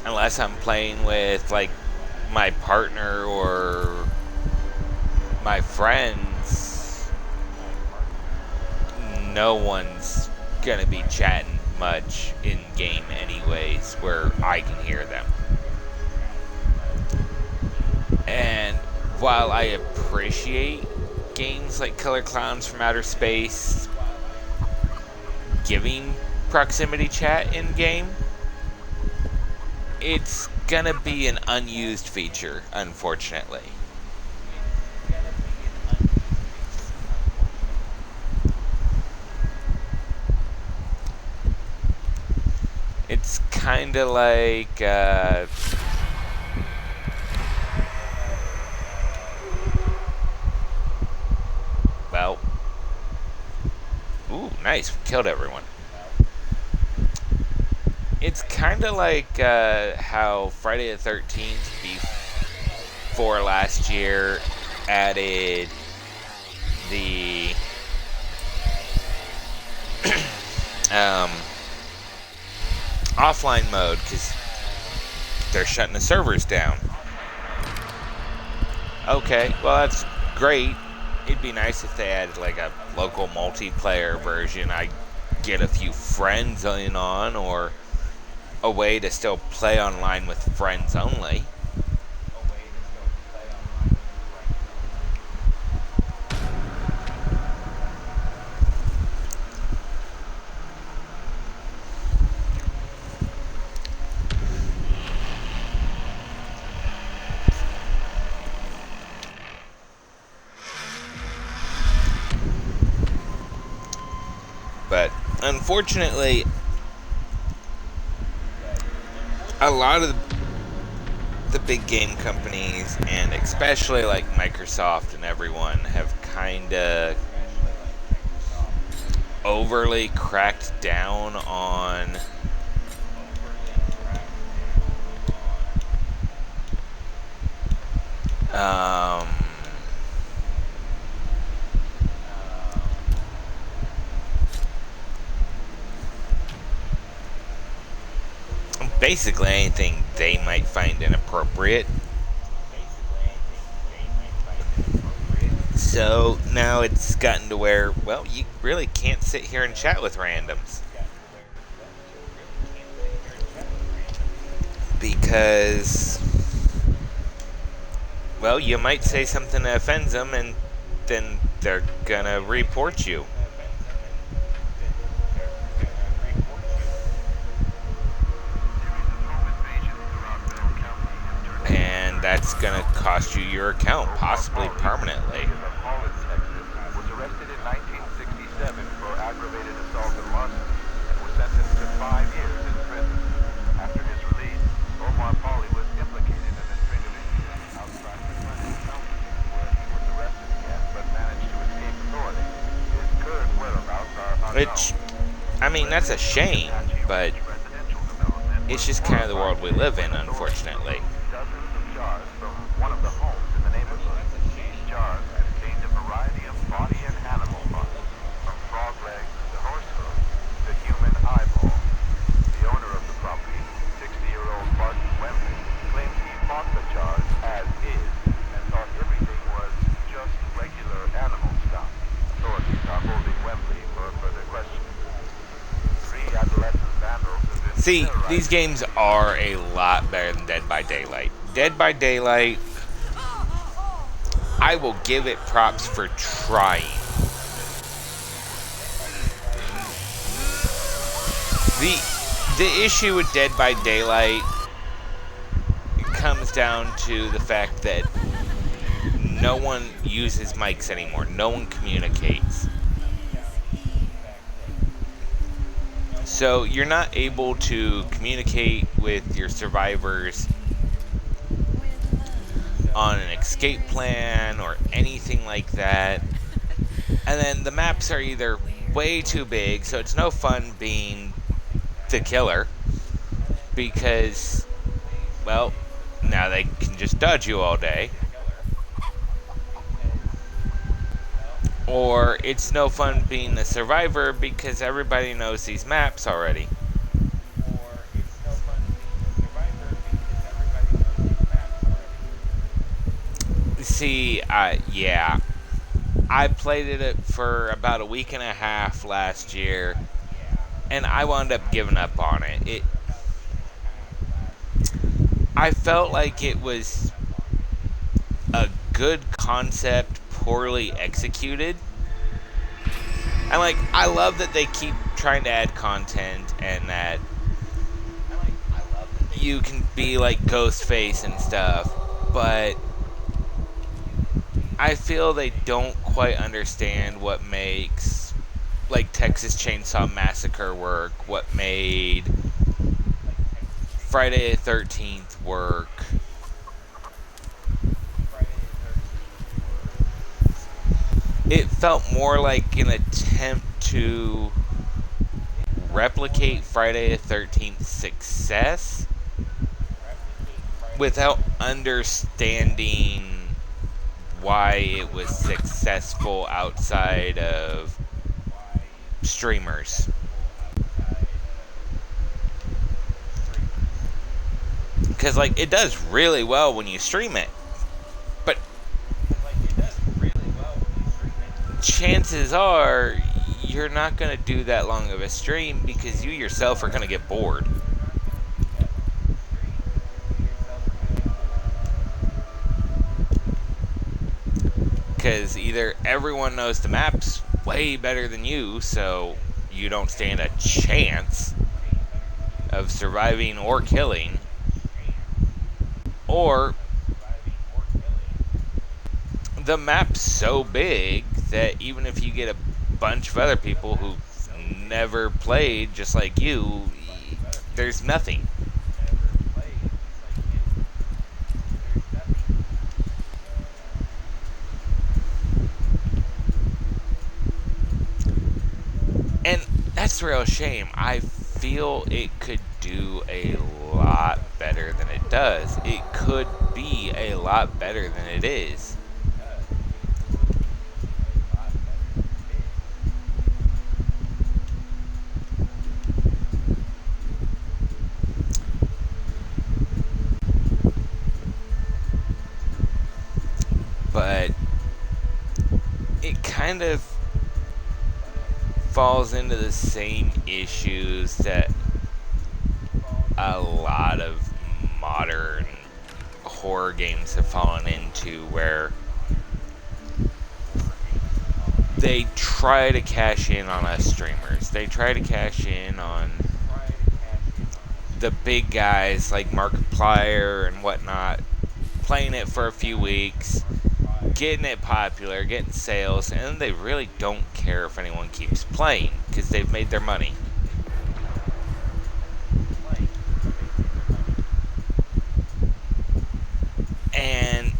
unless I'm playing with, like, my partner or my friends. No one's gonna be chatting much in game anyways where I can hear them. And while I appreciate games like Killer Clowns from Outer Space giving proximity chat in game, it's gonna be an unused feature, unfortunately. It's kind of like, well, ooh, nice, we killed everyone. It's kind of like how Friday the 13th before last year added the um, offline mode because they're shutting the servers down. Okay, well that's great. It'd be nice if they had like a local multiplayer version. I get a few friends in on, or a way to still play online with friends only. But unfortunately, a lot of the big game companies, and especially like Microsoft and everyone, have kind of overly cracked down on basically anything they might find inappropriate. So now it's gotten to where, well, you really can't sit here and chat with randoms. Because, well, you might say something that offends them, and then they're gonna report you. And that's gonna cost you your account, possibly permanently. Was arrested in 1967 for aggravated assault and larceny and was sentenced to 5 years in prison. After his release, Omar Pauly was implicated in a string of incidents outside McLennan County, where he was arrested again but managed to escape authorities. His current whereabouts are unknown. Which, I mean, that's a shame, but it's just kind of the world we live in, unfortunately. Dozens of jars from one of the homes in the neighborhood. These jars contained a variety of body and animal parts, from frog legs to horse hooves to human eyeball. The owner of the property, 60-year-old Martin Wembley, claims he bought the jars as is and thought everything was just regular animal stuff. Authorities are holding Wembley for further questioning. 3 adolescent vandals have been See, terrorized. these games are a lot better than Dead by Daylight. Dead by Daylight, I will give it props for trying. The issue with Dead by Daylight comes down to the fact that no one uses mics anymore. No one communicates. So you're not able to communicate with your survivors on an escape plan or anything like that. And then the maps are either way too big, so it's no fun being the killer, because, well, now they can just dodge you all day. Or it's no fun being the survivor because everybody knows these maps already. See, yeah. I played it for about a week and a half last year, and I wound up giving up on it. I felt like it was a good concept, poorly executed. And like, I love that they keep trying to add content and that you can be like Ghostface and stuff, but I feel they don't quite understand what makes like Texas Chainsaw Massacre work, what made Friday the 13th work. It felt more like an attempt to replicate Friday the 13th's success without understanding why it was successful outside of streamers. Because, like, it does really well when you stream it. But chances are you're not going to do that long of a stream because you yourself are going to get bored. Because either everyone knows the maps way better than you, so you don't stand a chance of surviving or killing, or the map's so big that even if you get a bunch of other people who never played just like you, there's nothing. And that's the real shame. I feel it could do a lot better than it does. It could be a lot better than it is. But it kind of falls into the same issues that a lot of modern horror games have fallen into, where they try to cash in on us streamers. They try to cash in on the big guys like Markiplier and whatnot, playing it for a few weeks, getting it popular, getting sales, and they really don't care if anyone keeps playing because they've made their money. And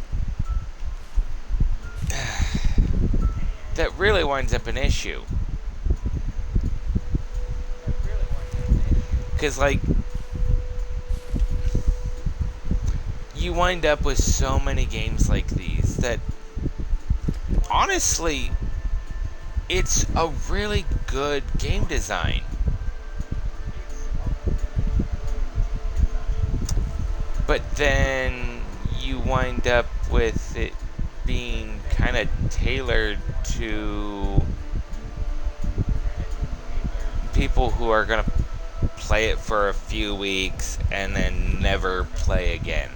that really winds up an issue. Because, like, you wind up with so many games like these that, honestly, it's a really good game design. But then you wind up with it being kind of tailored to people who are going to play it for a few weeks and then never play again.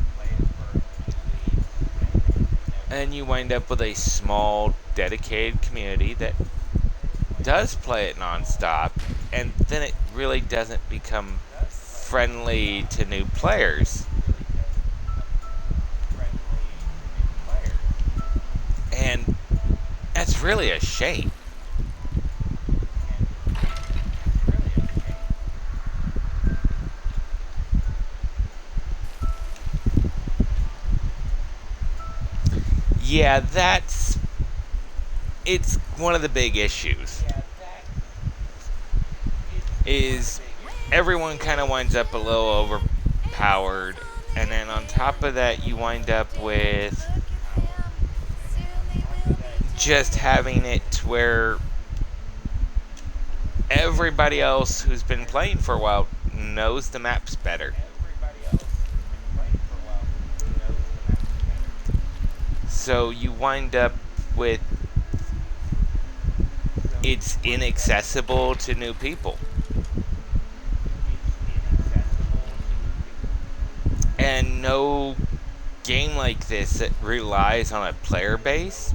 And you wind up with a small, dedicated community that does play it nonstop, and then it really doesn't become friendly to new players. And that's really a shame. Yeah, it's one of the big issues. Is everyone kind of winds up a little overpowered, and then on top of that you wind up with just having it to where everybody else who's been playing for a while knows the maps better. So you wind up with it's inaccessible to new people. And no game like this that relies on a player base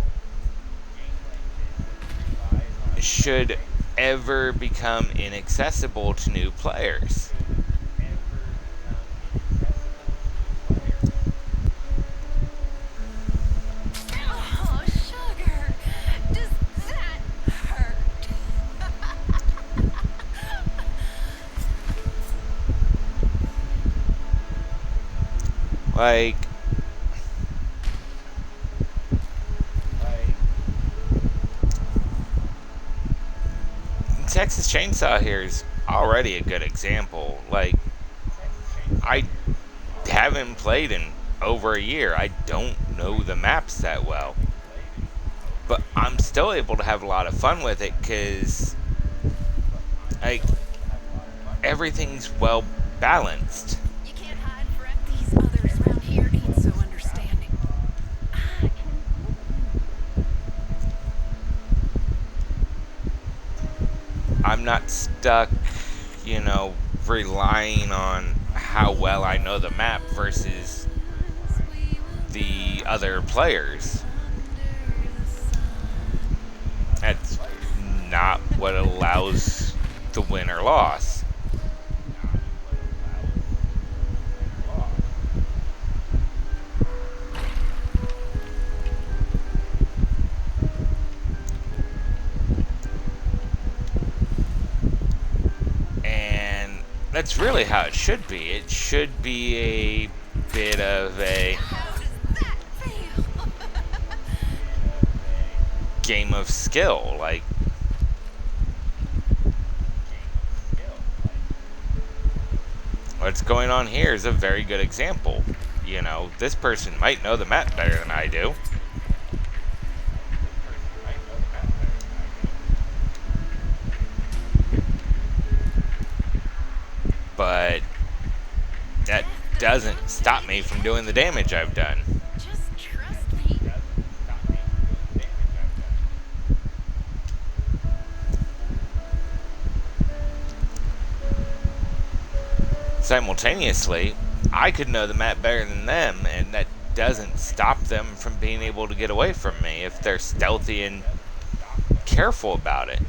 should ever become inaccessible to new players. Oh, sugar. Does that hurt? Like, Texas Chainsaw here is already a good example. Like, I haven't played in over a year. I don't know the maps that well. but I'm still able to have a lot of fun with it because, like, everything's well balanced. You can't hide forever. These others around here ain't so understanding. I can I'm not stuck, you know, relying on how well I know the map versus the other players. That's not what allows the win or loss. And that's really how it should be. It should be a bit of a How does that feel? game of skill. Like, what's going on here is a very good example. You know, this person might know the map better than I do. But that doesn't stop me from doing the damage I've done. Just trust me. Simultaneously, I could know the map better than them, and that doesn't stop them from being able to get away from me if they're stealthy and careful about it.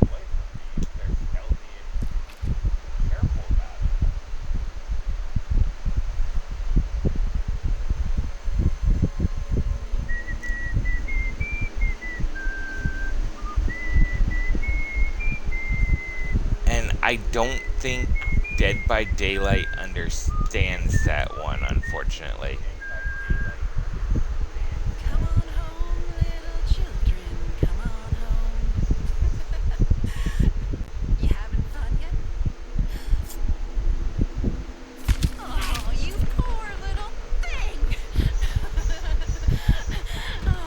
And I don't think Dead by Daylight understands that one, unfortunately. Come on home, little children. Come on home. You having fun yet? Oh, you poor little thing. Oh.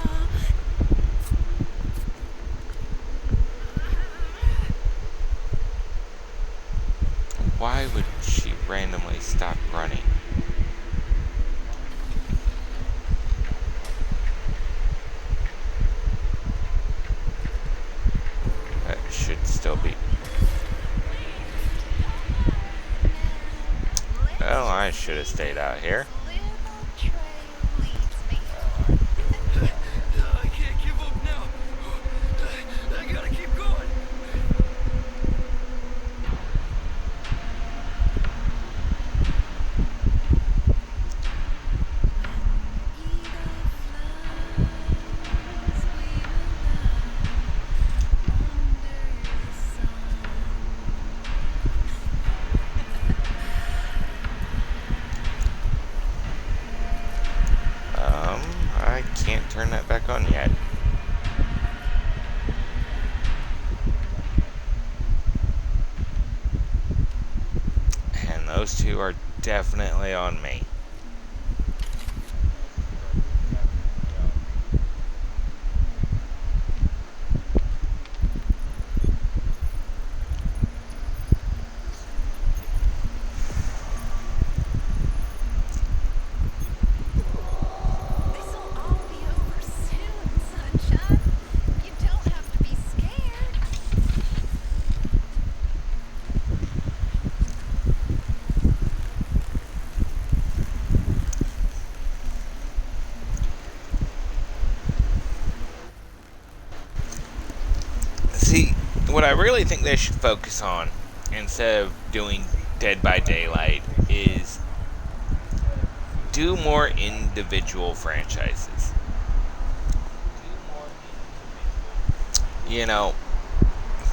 Why would she randomly stop running? That should still be. Well, I should have stayed out here. Little trail leads me. I can't give up now. I gotta keep going. I can't turn that back on yet. And those two are definitely on me. This'll all be over soon, sunshine. You don't have to be scared. See, what I really think they should focus on, instead of doing Dead by Daylight, is do more individual franchises. You know,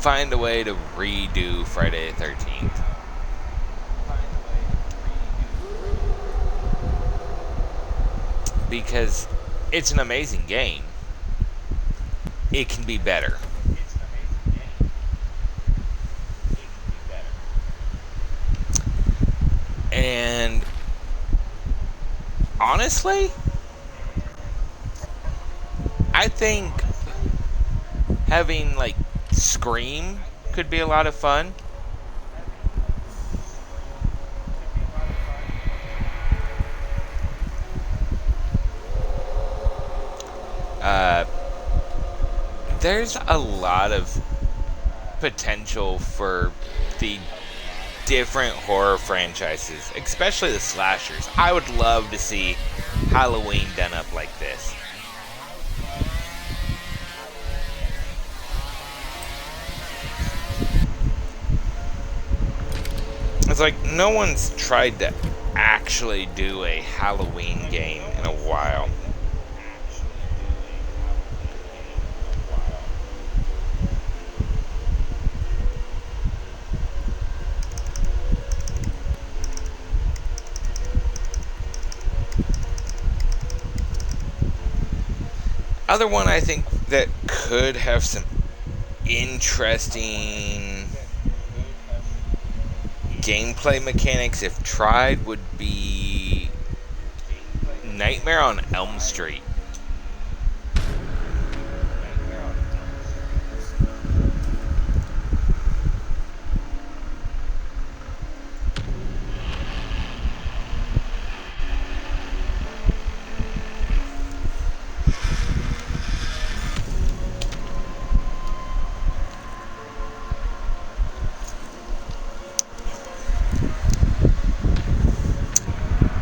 find a way to redo Friday the 13th. Because it's an amazing game. It can be better. And honestly, I think having like Scream could be a lot of fun. There's a lot of potential for the different horror franchises, especially the slashers. I would love to see Halloween done up like this. It's like no one's tried to actually do a Halloween game in a while. Other one I think that could have some interesting gameplay mechanics if tried would be Nightmare on Elm Street.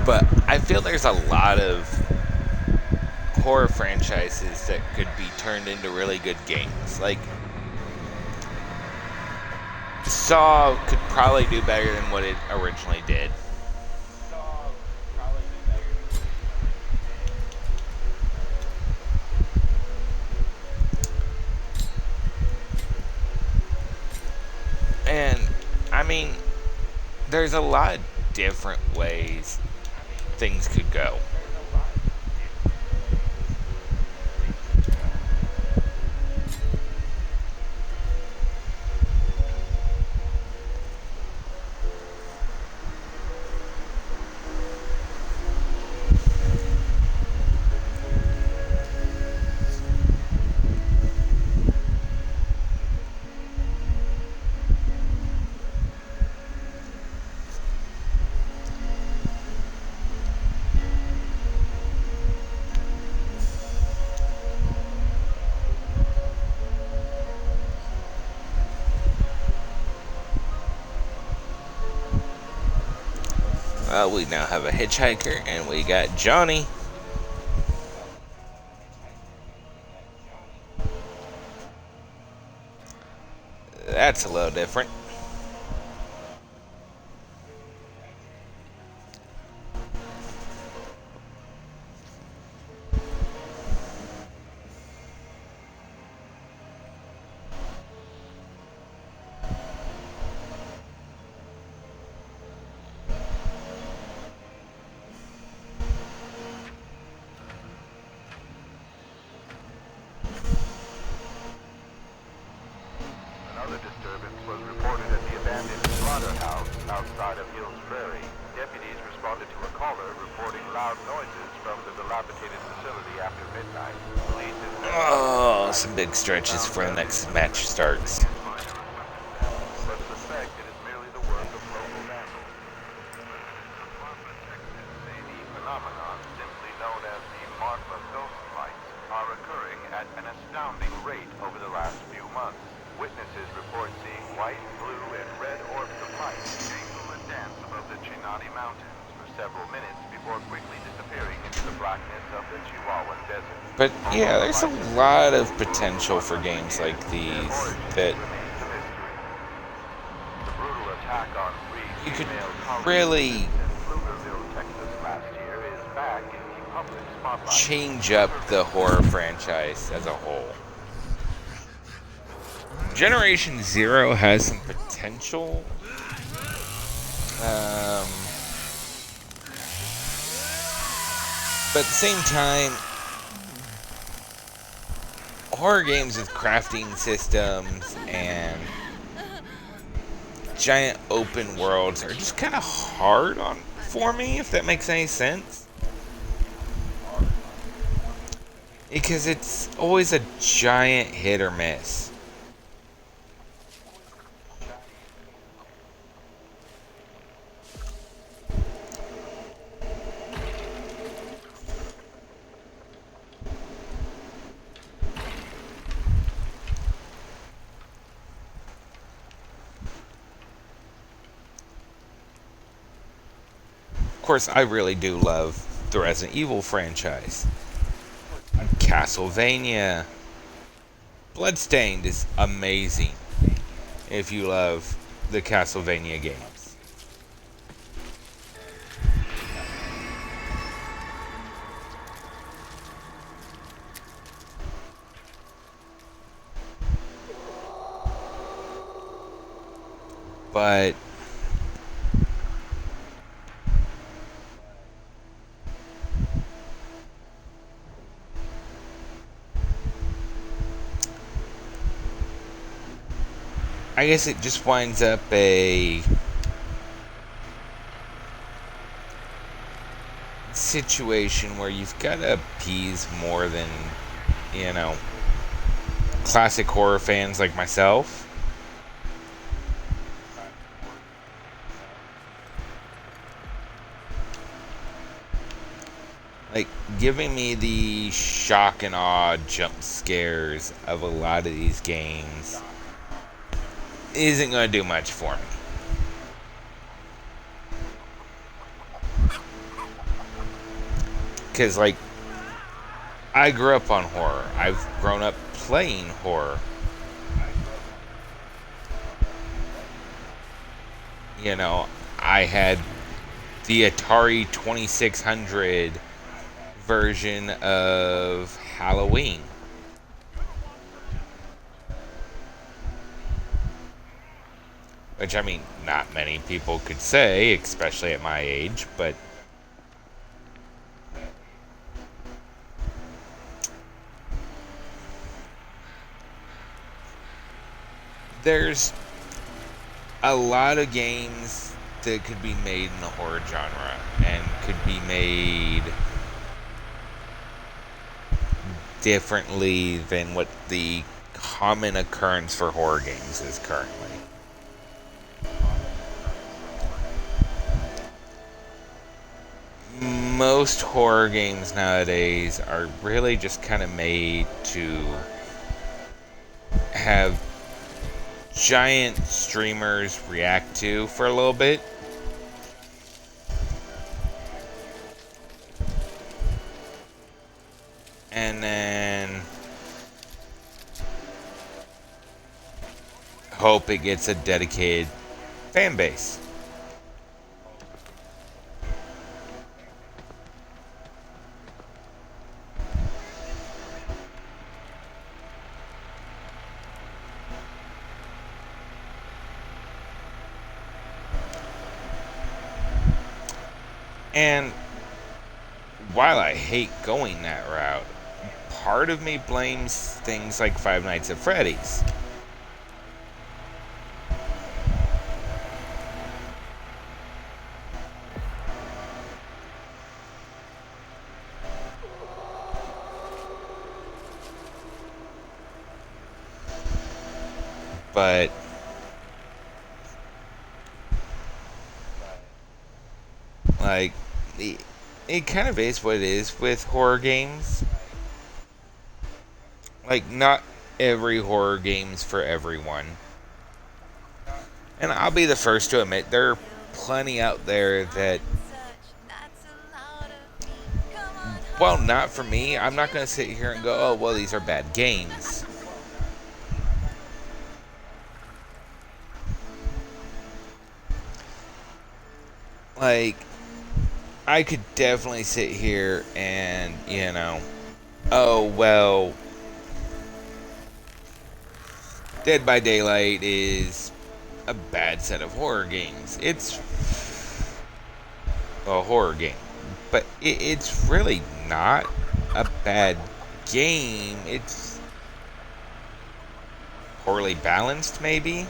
But I feel there's a lot of horror franchises that could be turned into really good games. Like, Saw could probably do better than what it originally did. And, I mean, there's a lot of different ways things could go. We now have a hitchhiker, and we got Johnny. That's a little different. Another disturbance was reported at the abandoned slaughterhouse outside of Hills Prairie. Deputies responded to a caller reporting loud noises from the dilapidated facility after midnight. Police Oh, some big stretches before the next match starts. but suspect it is merely the work of local vandals. The phenomenon, simply known as the Marfa ghost lights, are occurring at an astounding rate over the last few months. Witnesses report seeing white, blue, and red orbs of light dangle and dance above the Chinati Mountains for several minutes before quickly disappearing into the blackness of the Chihuahuan Desert. But yeah, there's a lot of potential for games like these that Remains a mystery. The brutal attack on three you could female colleagues really in Pflugerville, Texas last year is back in the public spotlight. change up the horror franchise as a whole. Generation Zero has some potential. But at the same time, horror games with crafting systems and giant open worlds are just kind of hard on for me, if that makes any sense. Because it's always a giant hit or miss. Of course, I really do love the Resident Evil franchise. Castlevania. Bloodstained is amazing if you love the Castlevania games. But I guess it just winds up a situation where you've got to appease more than, you know, classic horror fans like myself. Like, giving me the shock and awe jump scares of a lot of these games isn't going to do much for me. Because, like, I grew up on horror. I've grown up playing horror. You know, I had the Atari 2600 version of Halloween. Which, I mean, not many people could say, especially at my age, but there's a lot of games that could be made in the horror genre and could be made differently than what the common occurrence for horror games is currently. Most horror games nowadays are really just kind of made to have giant streamers react to for a little bit. And then hope it gets a dedicated fan base. And while I hate going that route, part of me blames things like Five Nights at Freddy's. But like it kind of is what it is with horror games. Like, not every horror game's for everyone. And I'll be the first to admit there are plenty out there that, well, not for me. I'm not going to sit here and go, oh, well, these are bad games. Like, I could definitely sit here and, you know, oh, well, Dead by Daylight is a bad set of horror games. It's a horror game, but it's really not a bad game. It's poorly balanced, maybe.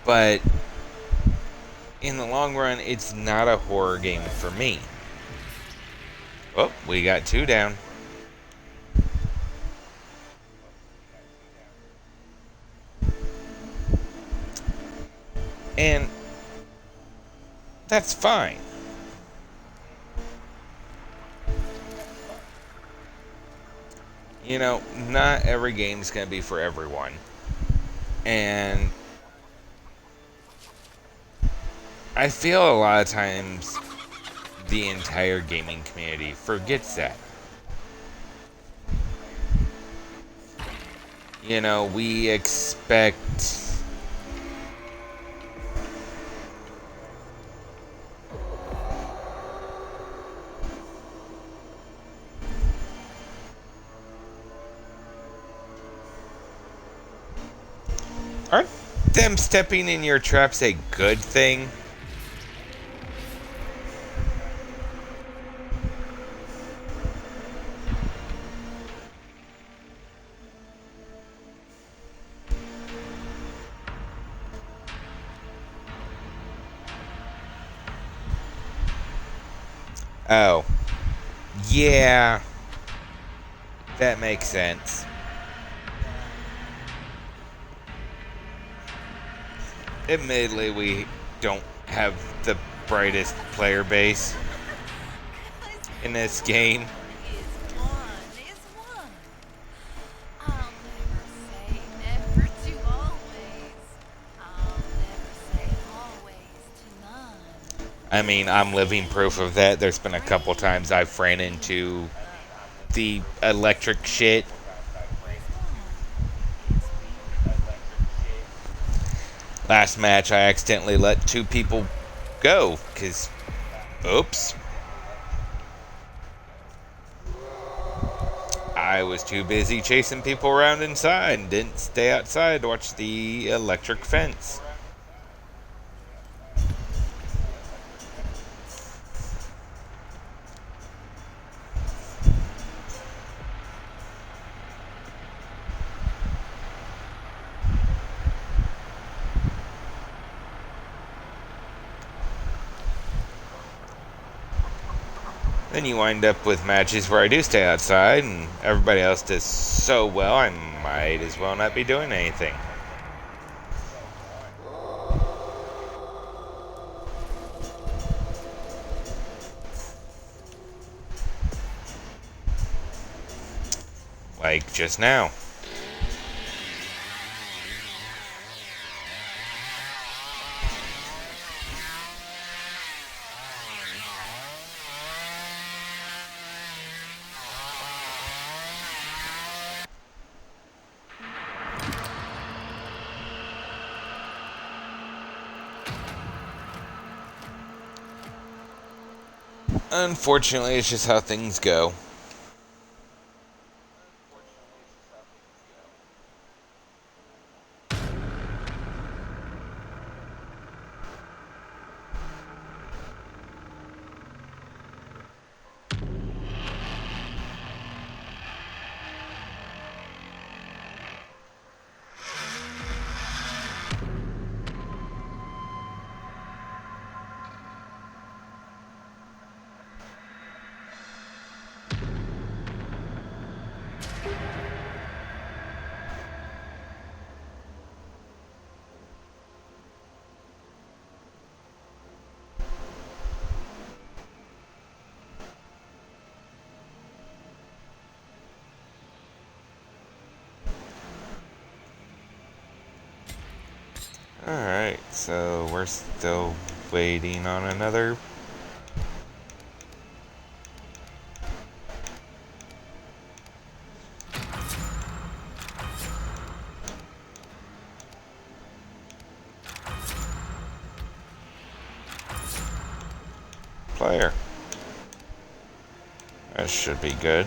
But in the long run, it's not a horror game for me. Oh, we got 2 down. And that's fine. You know, not every game's going to be for everyone. And I feel a lot of times the entire gaming community forgets that. You know, we expect aren't them stepping in your traps a good thing? Oh. Yeah. That makes sense. Admittedly, we don't have the brightest player base in this game. Is one. I'll never say never to always. I'll never say always to none. I mean, I'm living proof of that. There's been a couple times I've ran into the electric shit. Last match, I accidentally let 2 people go, because, oops. I was too busy chasing people around inside and didn't stay outside to watch the electric fence. Then you wind up with matches where I do stay outside and everybody else does so well I might as well not be doing anything. Like just now. Unfortunately, it's just how things go. Alright, so we're still waiting on another player. That should be good.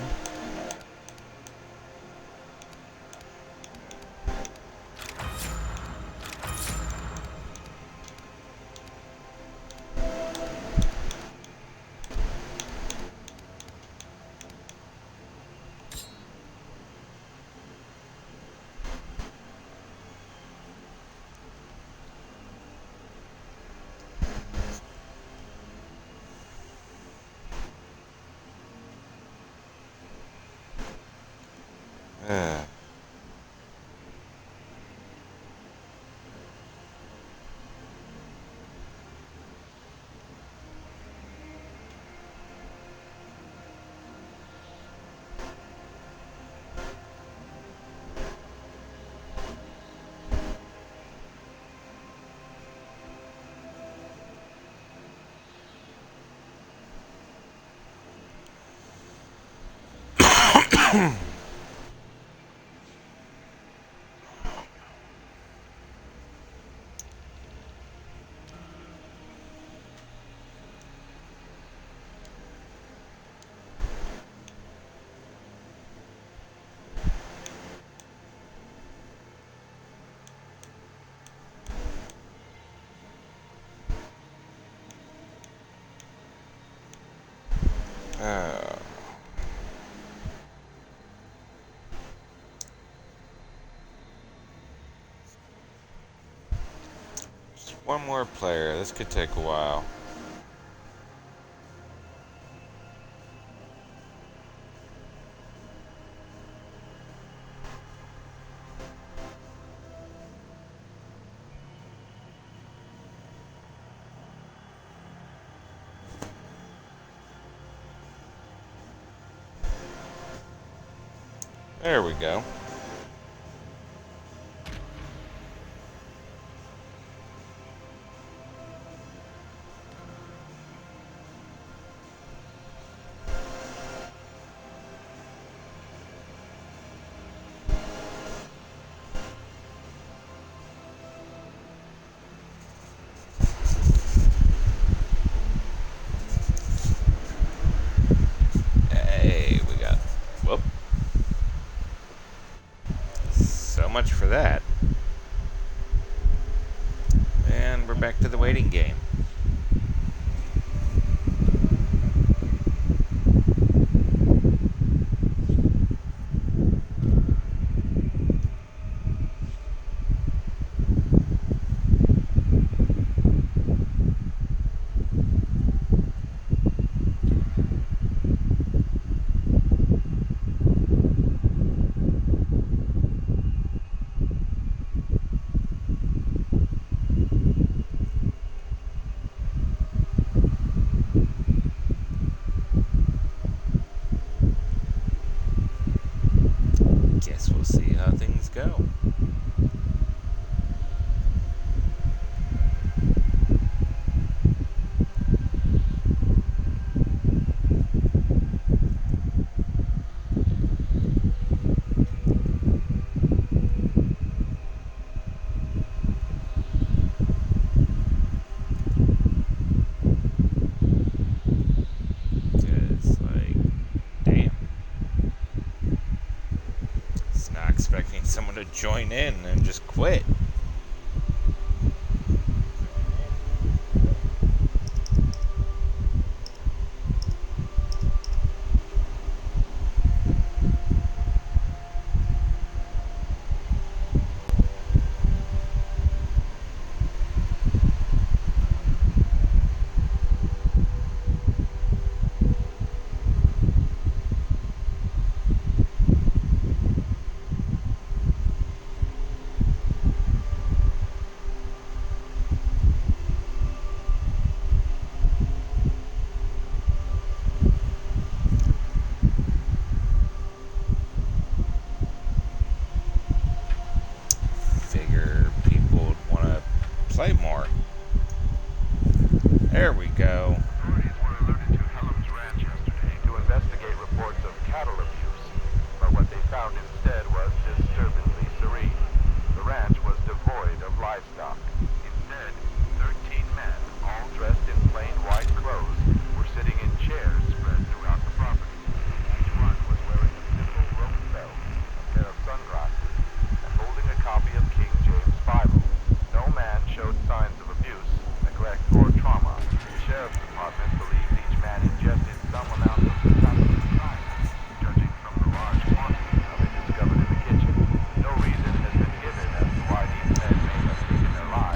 Just one more player. This could take a while. There we go. Hey, we got... Whoop. So much for that. And we're back to the waiting game. Guess we'll see how things go. It's like, damn. It's not expecting someone to join in and just quit. Figure people would want to play more. There we go. Authorities were alerted to Helm's Ranch yesterday to investigate reports of cattle abuse, but what they found instead was disturbingly serene. The ranch was devoid of livestock. Instead, 13 men, all dressed in plain white clothes, were sitting in chairs spread throughout the property. Each one was wearing a simple rope belt, a pair of sunglasses, and holding a copy of King James' Bible. No man showed signs of abuse, neglect, or trauma. The sheriff's department believes each man ingested some amount of the toxic science, judging from the large quantities of it discovered in the kitchen. No reason has been given as to why these men may have taken their lives.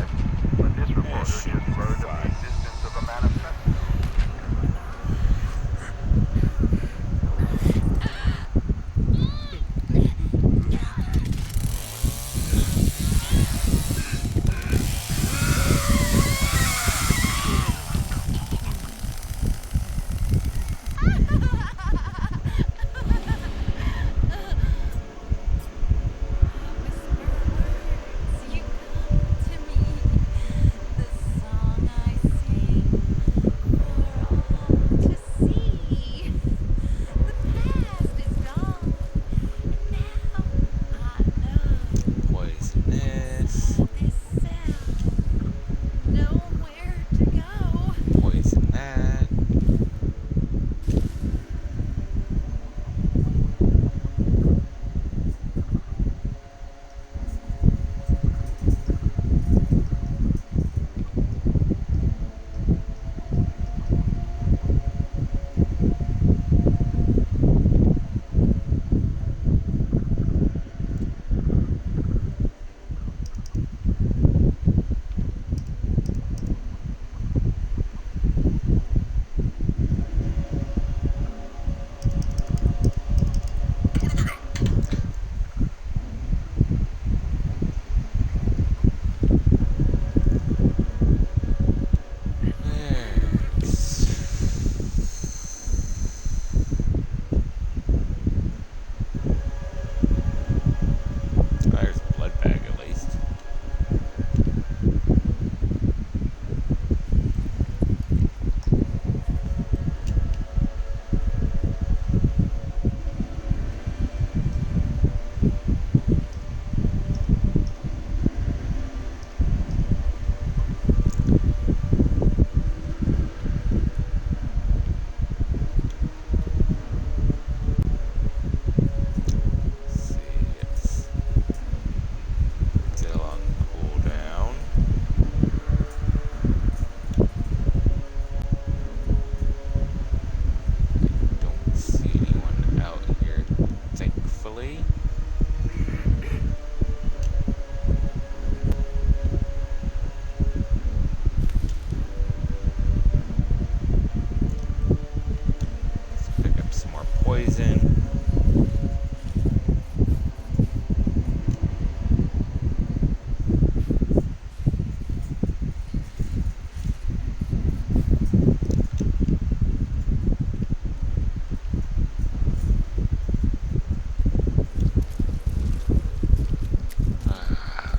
poison.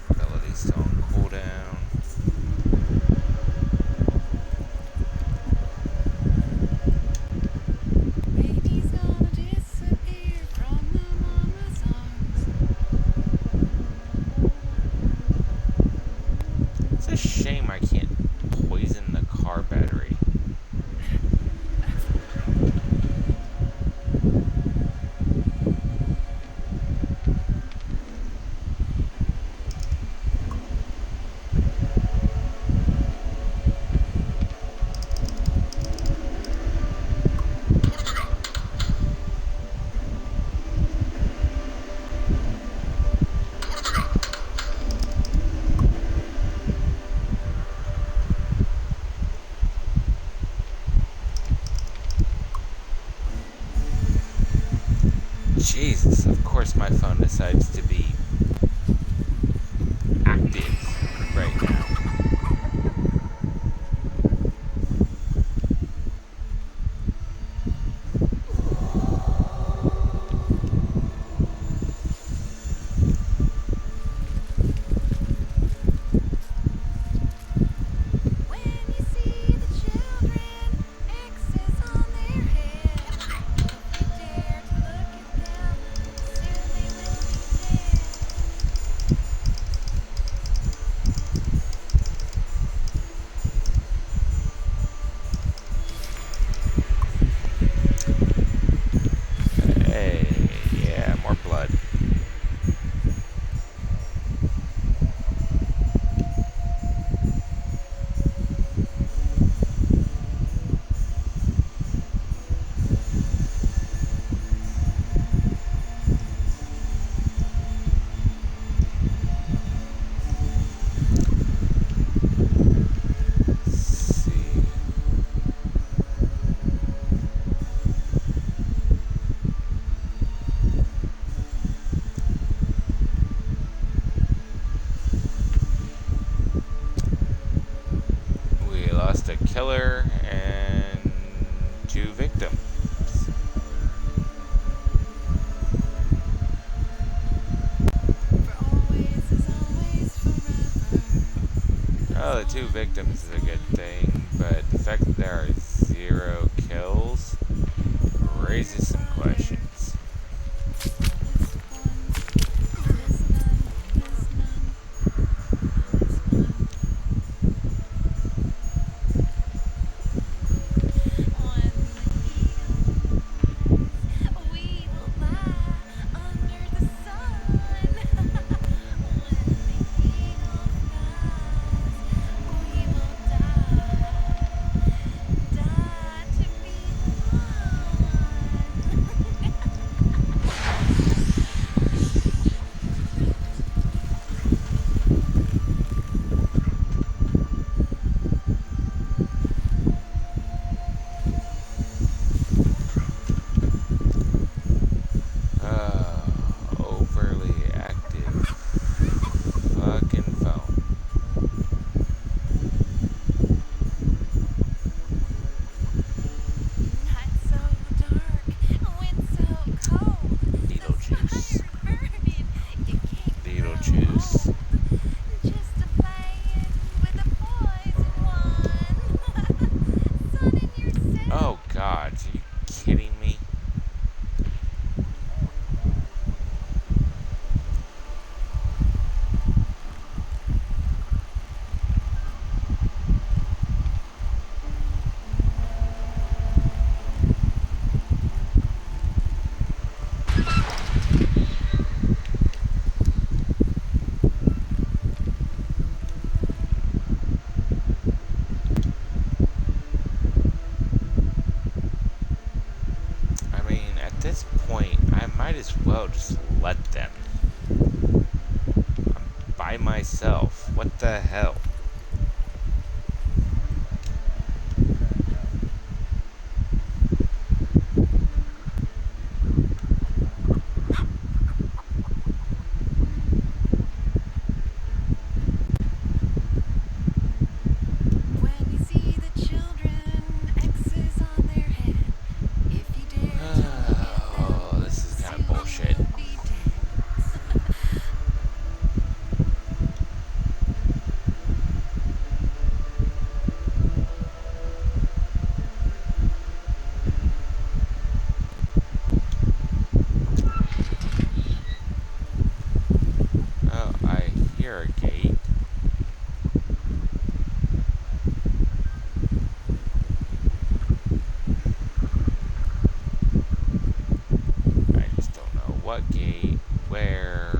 Ability still on cooldown. Baby's gonna disappear from the mama's arms. It's a shame I can't poison the car battery. Jesus, of course my phone decides to be active right now. When you see the children, X's on their head. If you dare to look at them, soon they will be dead. Hey, yeah, more blood. Let's see. We lost a killer and 2 victims. For always is always forever. Oh, the 2 victims is a good thing, but the fact that there are 0 kills raises some questions. Overly active fucking phone. Night so dark, wind so cold. Needle The juice. fire's burning, you can't Needle grow juice. old. Just a playing with a poison one. Sun in your cell. Oh god, are you kidding me? I mean, at this point, I might as well just let them. I'm by myself. What the hell? What gate? Where?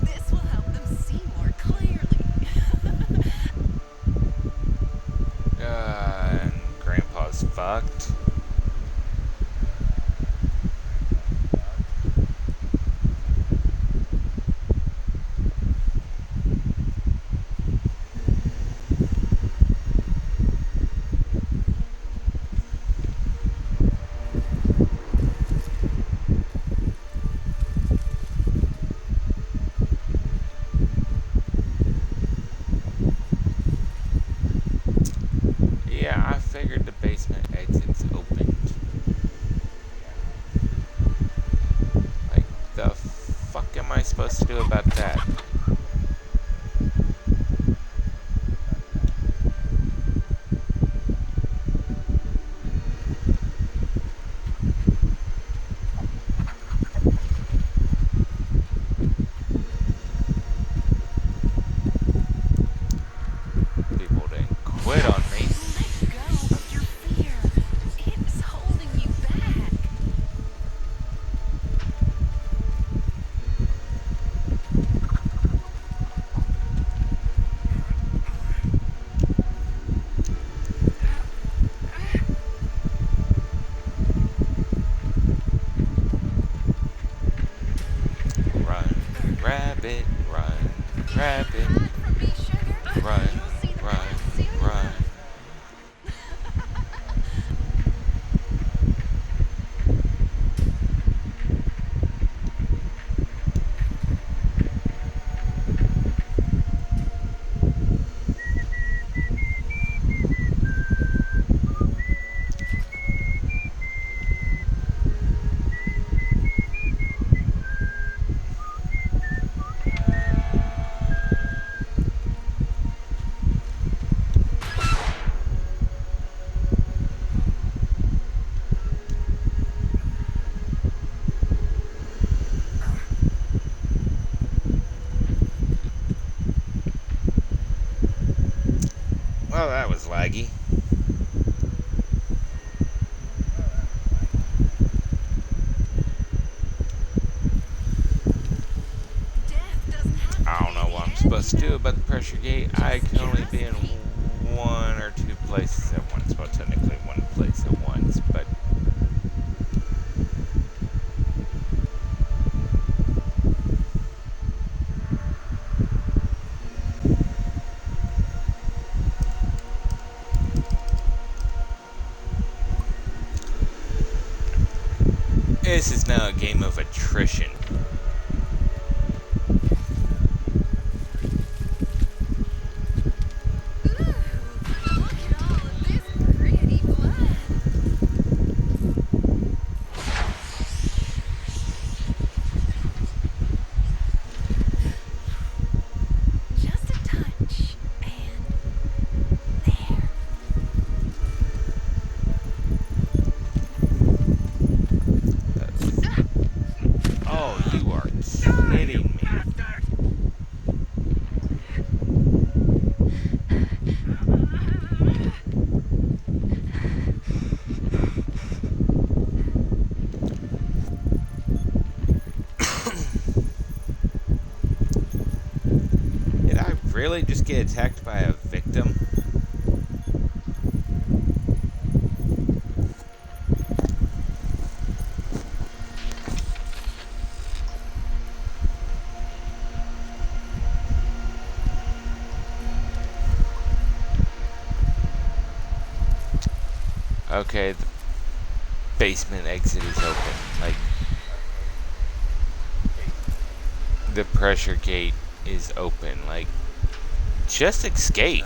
This will help them see more clearly. And Grandpa's fucked. Yeah, I figured the basement exit's opened. Like, the fuck am I supposed to do about that? People didn't quit on me. Let go of your fear. It's holding you back. Run, rabbit, run, rabbit, Hide from me, sugar. run, You'll see the run, path soon run. enough. Well, that was laggy. Death doesn't have I to don't know be what I'm the supposed to end, do about the pressure gate. I can only be in one or two places at once. Well, technically one place at once, but this is now a game of attrition. Ooh, look at all of this pretty blood. Just a touch, and there. Oh, you are kidding me. Did I really just get attacked by a victim? Okay, the basement exit is open. Like, the pressure gate is open. Like, just escape.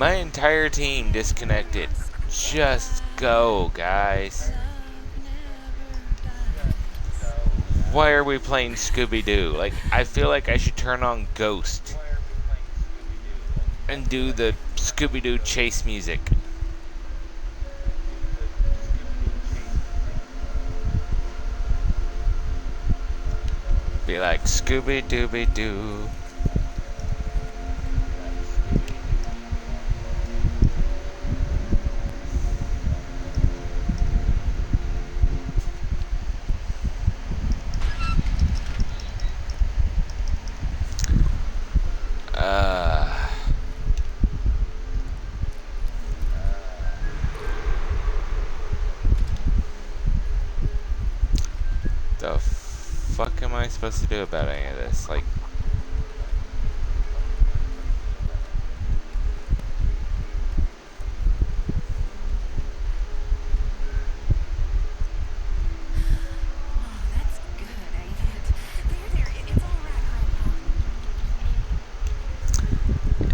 My entire team disconnected. Just go, guys. Love never dies. Why are we playing Scooby-Doo? Like, I feel like I should turn on Ghost and do the Scooby-Doo chase music. Be like, Scooby-Dooby-Doo. The fuck am I supposed to do about any of this? Like, Oh, that's good, ain't it? There, it's all right,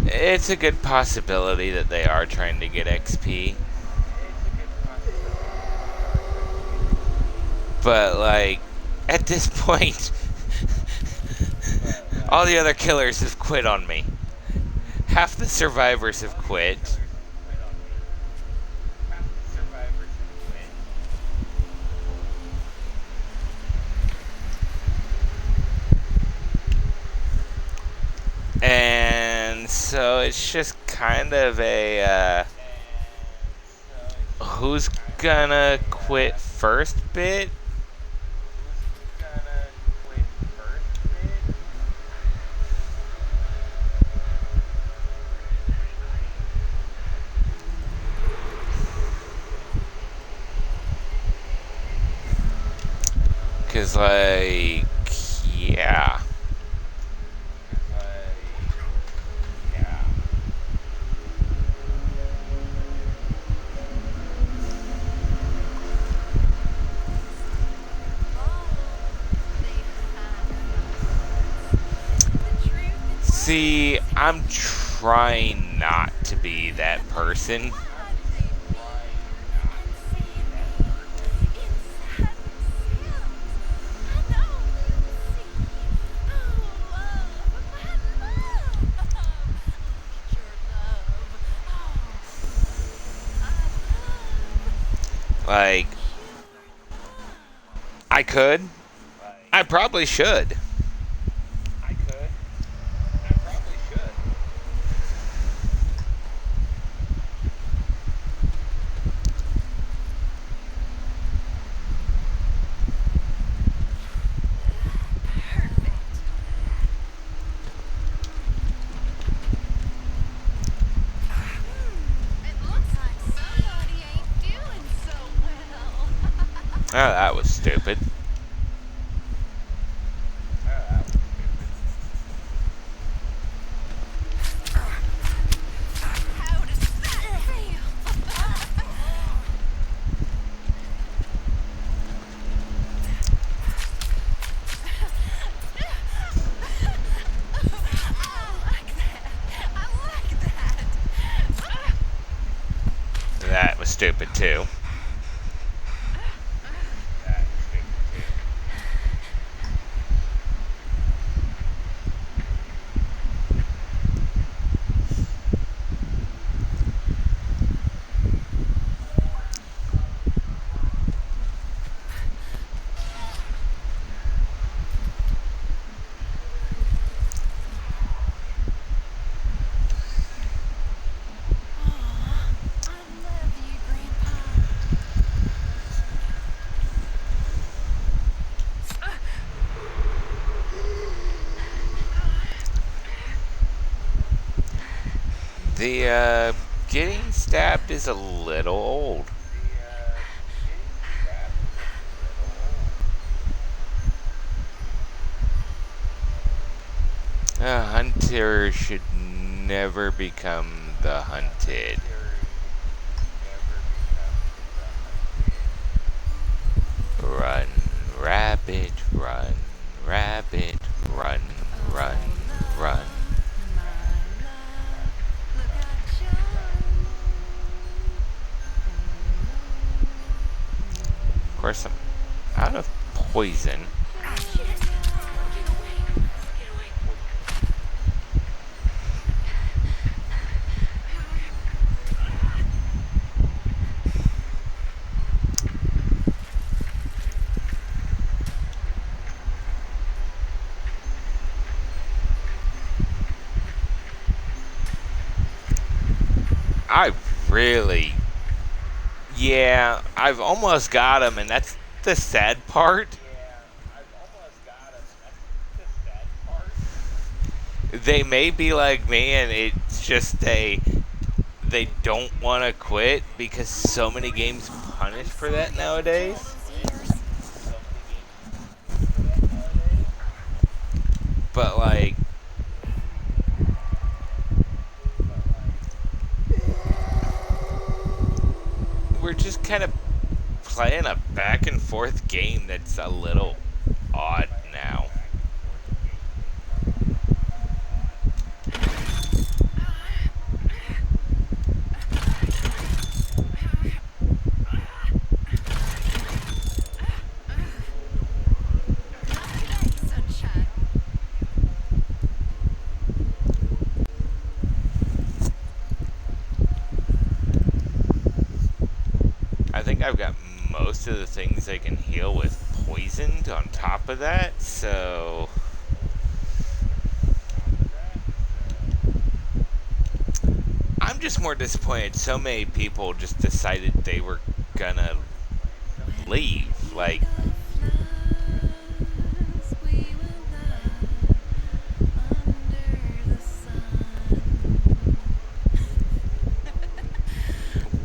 Grandpa. it's a good possibility that they are trying to get XP. But, like, at this point, all the other killers have quit on me. Half the survivors have quit. And so it's just kind of a who's gonna quit first bit? Cause like, yeah. See, I'm trying not to be that person. Like, I could. I probably should. Oh, that was stupid. How does that feel? That was stupid too. The getting stabbed is a little old. A hunter should never become the hunted. Run, rabbit, run, rabbit, run, run, run. Look at your Of course, I'm out of poison. I really, yeah, I've almost got him, and that's the sad part. They may be like me, and it's just they don't want to quit because so many games punish for that nowadays. But like, we're just kind of playing a back and forth game that's a little odd now. I think I've got most of the things I can heal with poisoned on top of that, so I'm just more disappointed so many people just decided they were gonna leave. Like,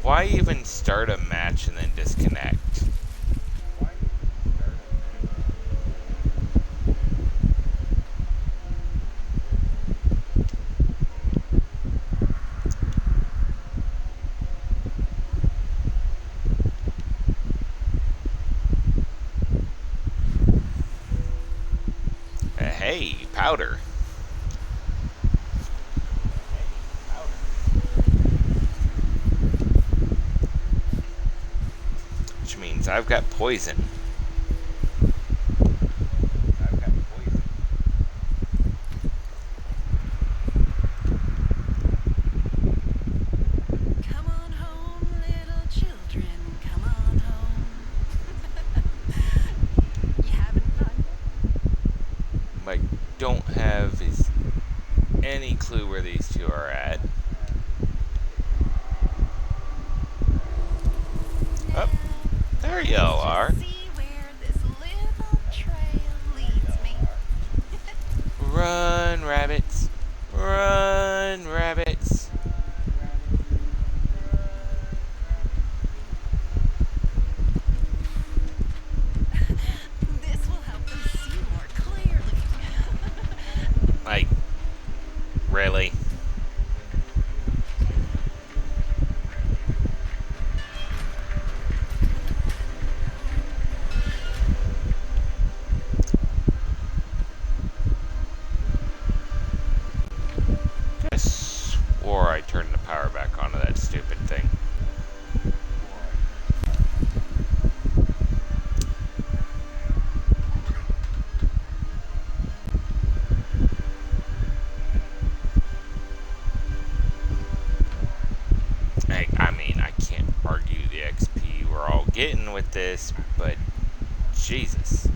why even start a match and then disconnect? Hey, powder. Which means I've got poison. Come on home, little children. Come on home. You having fun? I don't have any clue where these two are at. Oh, there y'all are. See where this little trail leads me. Run, rabbits. Run, rabbits. This will help them see more clearly. Like, really? Just swore I turned the power back onto that stupid thing. I mean, I can't argue the XP we're all getting with this, but Jesus.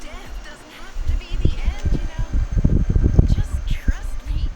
Death doesn't have to be the end, you know. Just trust me.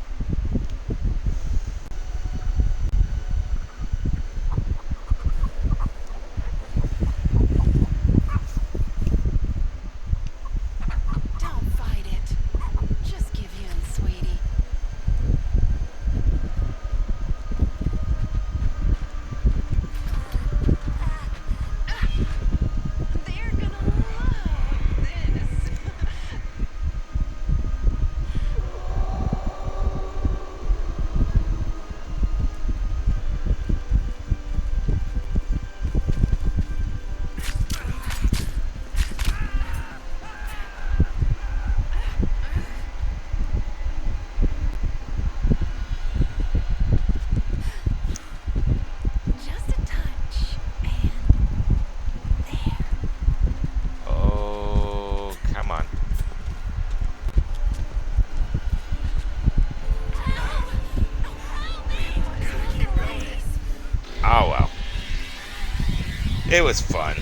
It was fun.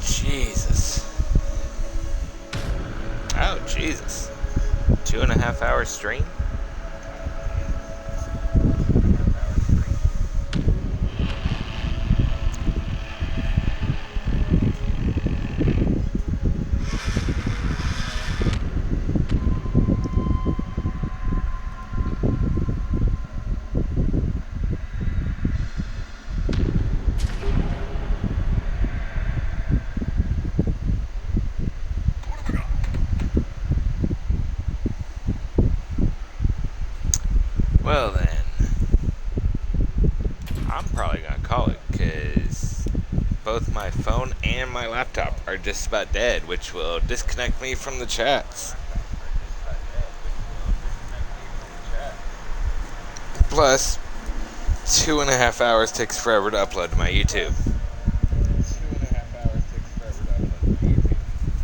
Jesus. Oh, Jesus. 2.5 hour stream? Well then, I'm probably gonna call it because both my phone and my laptop are just about dead, which will disconnect me from the chats. Plus, 2.5 hours takes forever to upload to my YouTube.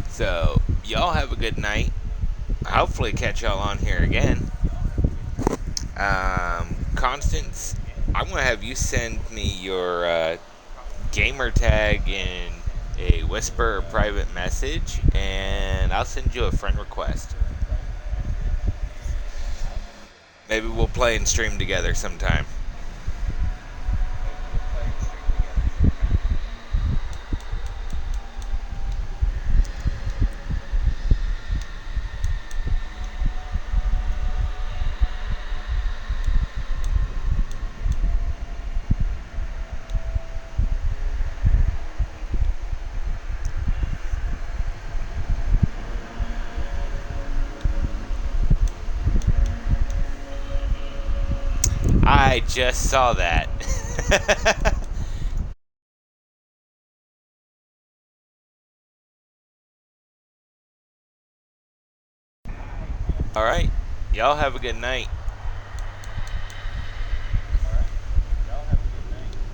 So, y'all have a good night. Hopefully catch y'all on here again. Constance, I'm gonna have you send me your gamer tag in a whisper or private message, and I'll send you a friend request. Maybe we'll play and stream together sometime. I just saw that. Alright, y'all have a good night.